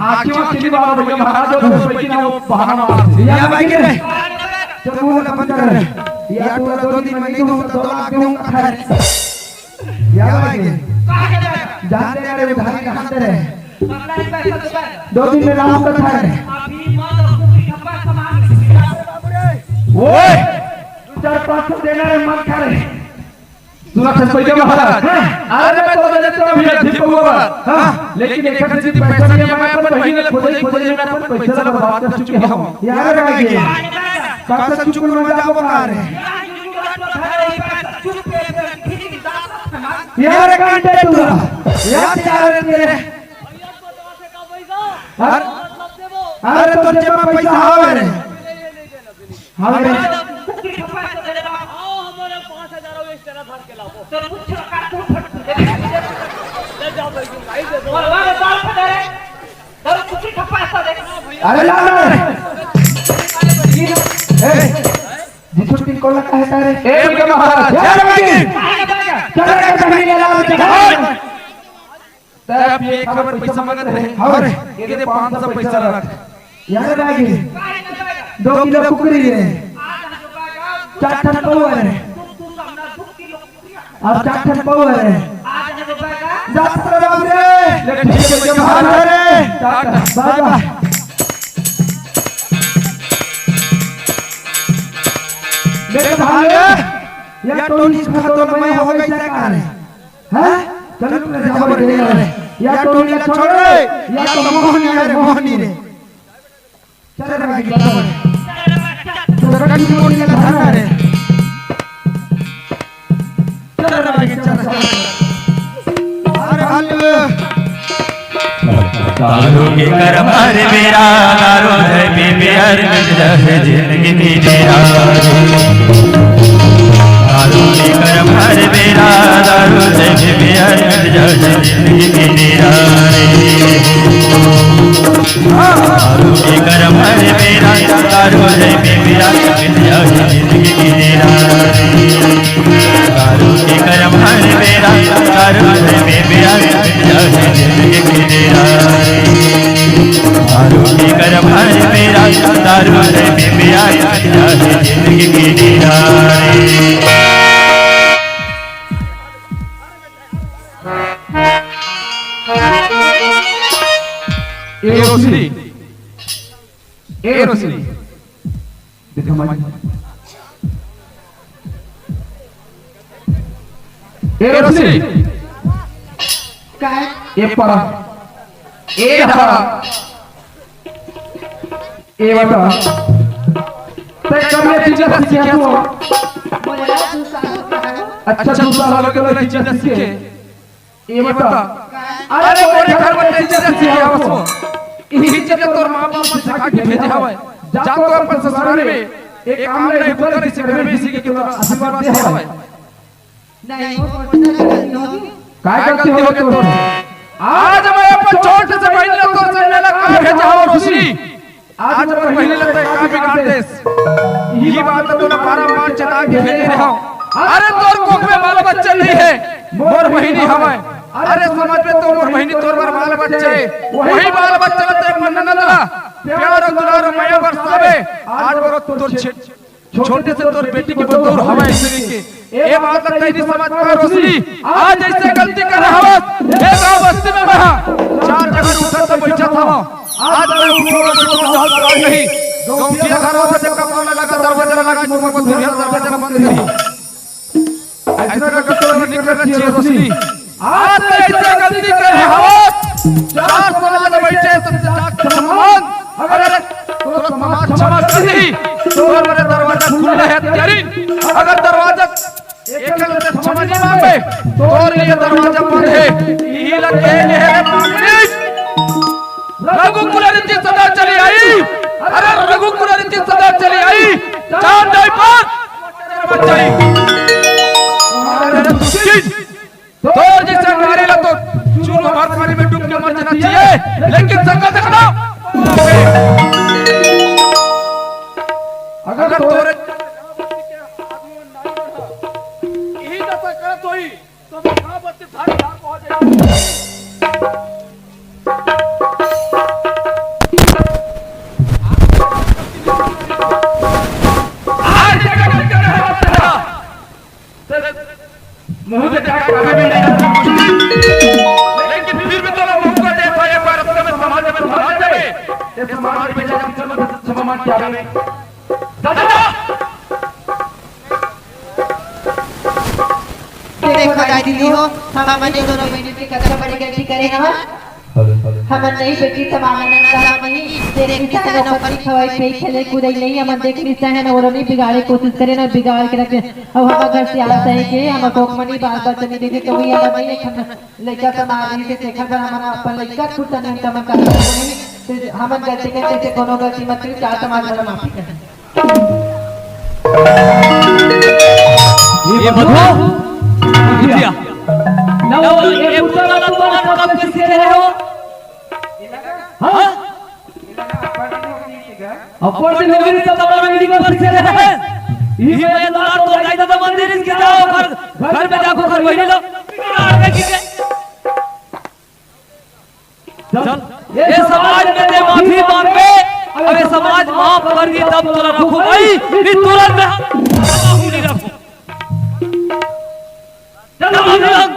S1: आखियों चिली बाबा भैया महाराज जो पैसा ना वो बहाना मारते।
S6: या भागे रे
S4: जब मुंह ना बंद कर
S6: या तो 2 दिन में नहीं दूं तो 2 लाख दूंगा खा रे।
S4: या भाई जानते रे उधारी खाते रहे 2 दिन में लाभ का खा रहे
S1: ओए
S4: 400-500 देना रे मत खा रहे
S1: सुरक्षित पैसा महाराज। अरे मैं तो देते तो भैया ठीक होगा, लेकिन एक हफ्ते से पैसा नहीं है। मैं अपन महीने ले खोजे मैं अपन पैसा बर्बाद कर चुके हूं।
S4: यार भाई
S6: कासा चुकुल में जाओ का रे
S4: यार कांटे तू
S6: यार तेरे अरे तो जेब में पैसा आवे रे
S4: हां रे
S3: कुछ का पैसा दे
S6: अरे ला ला जी छुट्टी को लगा है तारे
S1: ए बिका महाराज
S6: चल भाई चल रे बहनी ले लाओ चल
S1: तब ये खबर पैसा मांगत रहे
S6: और
S1: ये दे 500 पैसा रख
S6: यार भाई 2 किलो कुकरी है 4 टन पावर है अब 4 टन पावर है जात्रा बाबू रे
S1: ले ठीक है बिका महाराज
S6: रे बाय बाय मेरे भाई या टोनी खतों में हो गई सरकार है चलो तुम जाओ रे या टोनी ला छोड़ रे या तो मोहनी रे चल रे भाई चल रे टोनी ला धरा रे चल रे भाई चल अरे भाई
S5: दारू के कर मार मेरा दारू है बेबियर में जिंदगी मेरा दारू के कर मार मेरा दारू है बेबियर में जिंदगी मेरा दारू के कर मार मेरा दारू है बेबियर में जिंदगी मेरा दारू के कर मार मेरा दारू है बेबियर में जिंदगी मेरा दारू की कर भर मेरा दारू है बेबिया जिंदगी की दीदारे
S1: ए रोशनी देखो माजी ए रोशनी
S8: काय
S1: ए परा ए धरा ए बता ते कमे चीजें सीखे तू
S8: बोले दूसरा
S1: अच्छा दूसरा लगा के चीजें सीखे ए बता अरे मोरे घर में चीजें सीखे आवसो यही चीजें तोर मां बाप से सिखा के भेजे हवे जा तो अपन ससुराल में एक काम नहीं होता किसी घर में सीखे के तोर आशीर्वाद दे हवे
S8: नहीं वो
S1: काय गलती हो तोर आज मैं अपन चोट से महीने तो से लेला का भेजा हो रोशनी आज मैं महीने लगता है का बिगाड़ देस ये बात तो ना बार चला के भेज रहा हूं अरे तोर कोख में बाल बच्चे नहीं है मोर महीने हवे अरे समाज में तो मोर महीने तोर बाल बच्चे वही बाल बच्चे ते मन न लगा प्यार और दुलार माया बरसावे आज बरो तोर छोटे से तोर बेटी की बतौर हवा इसरी के ए बात तेरी समझ में रोशनी आज ऐसे गलती कर रहा हूं ए गांव बस्ती में रहा 4 जगह उठा तो बैठा था आज मैं उठो तो हाल नहीं गांव के घरों से जब कपड़ा लगा दरवाजा लगा मोर को दुनिया दरवाजा बंद नहीं ऐसा करके तो निकल रही है रोशनी आज ऐसे गलती कर रहा हूं 4 समाज में बैठे सब सम्मान अगर तो समाज क्षमा कर दी तो मेरे दरवाजा खुला है तेरी अगर दरवाजा एकल से क्षमा नहीं मांगे तो ये दरवाजा बंद है यही लगे है मांगनी रघुकुल रीति सदा चली आई अरे रघुकुल रीति सदा चली आई चांद नहीं पर बचाई अरे दुश्मन तो जैसे नारे ला तो चूनो भर पानी में डूब के मर जाना चाहिए लेकिन संग देखना अगर तोरे यही दशा करत होई तो महाबत धार धार पहुंच जाए आज मुंह से जाके कभी भी नहीं लेकिन फिर भी तो मौका दे पाए पर अपने समाज में समाज जाए ये समाज में जाकर समाज क्या है
S8: देखो दादी जी हो हमने दोनों बहनों की कथा बड़ी गलती करे ना हम नहीं बेटी समानन कहा नहीं देखी चाहे नौकरी खवाई पे खेले कूदे नहीं हम देखी चाहे ना वो नहीं बिगाड़े कोशिश करे ना बिगाड़ के रखे अब हम घर से आते हैं कि हम कोकमनी बात बात नहीं देखे तो ये हम नहीं लड़का समाज से देखा कर हमारा अपन लड़का खुद नहीं तम कर नहीं हम गलती करते से कोनो गलती मत करी चार समाज वाला माफी कर
S2: ये बधो विद्या नव ये पुत्र कब सीखे रहे हो हां अपर दिन हो गई तब बड़ा मेरी बात पीछे रहे ई में लाल तो जाई तो मंदिर इसके जाओ घर पे जाको घर वही लो चल ये समाज में ते माफी मांगे अबे समाज माफ कर दी तब तोरा रखो भाई कि तुरंत में हम नहीं रखो चल हम लोग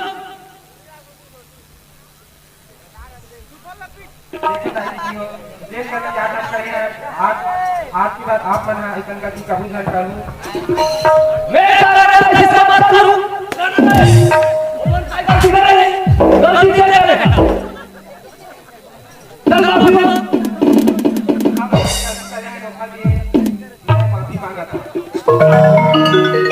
S6: देश में जाना चाहिए आज की बात आप बना इकन का की कबूल न करूं
S2: मैं ऐसा मत करूं और काय गलती कर रहे गलती कर रहे चल
S6: माफी मांगा था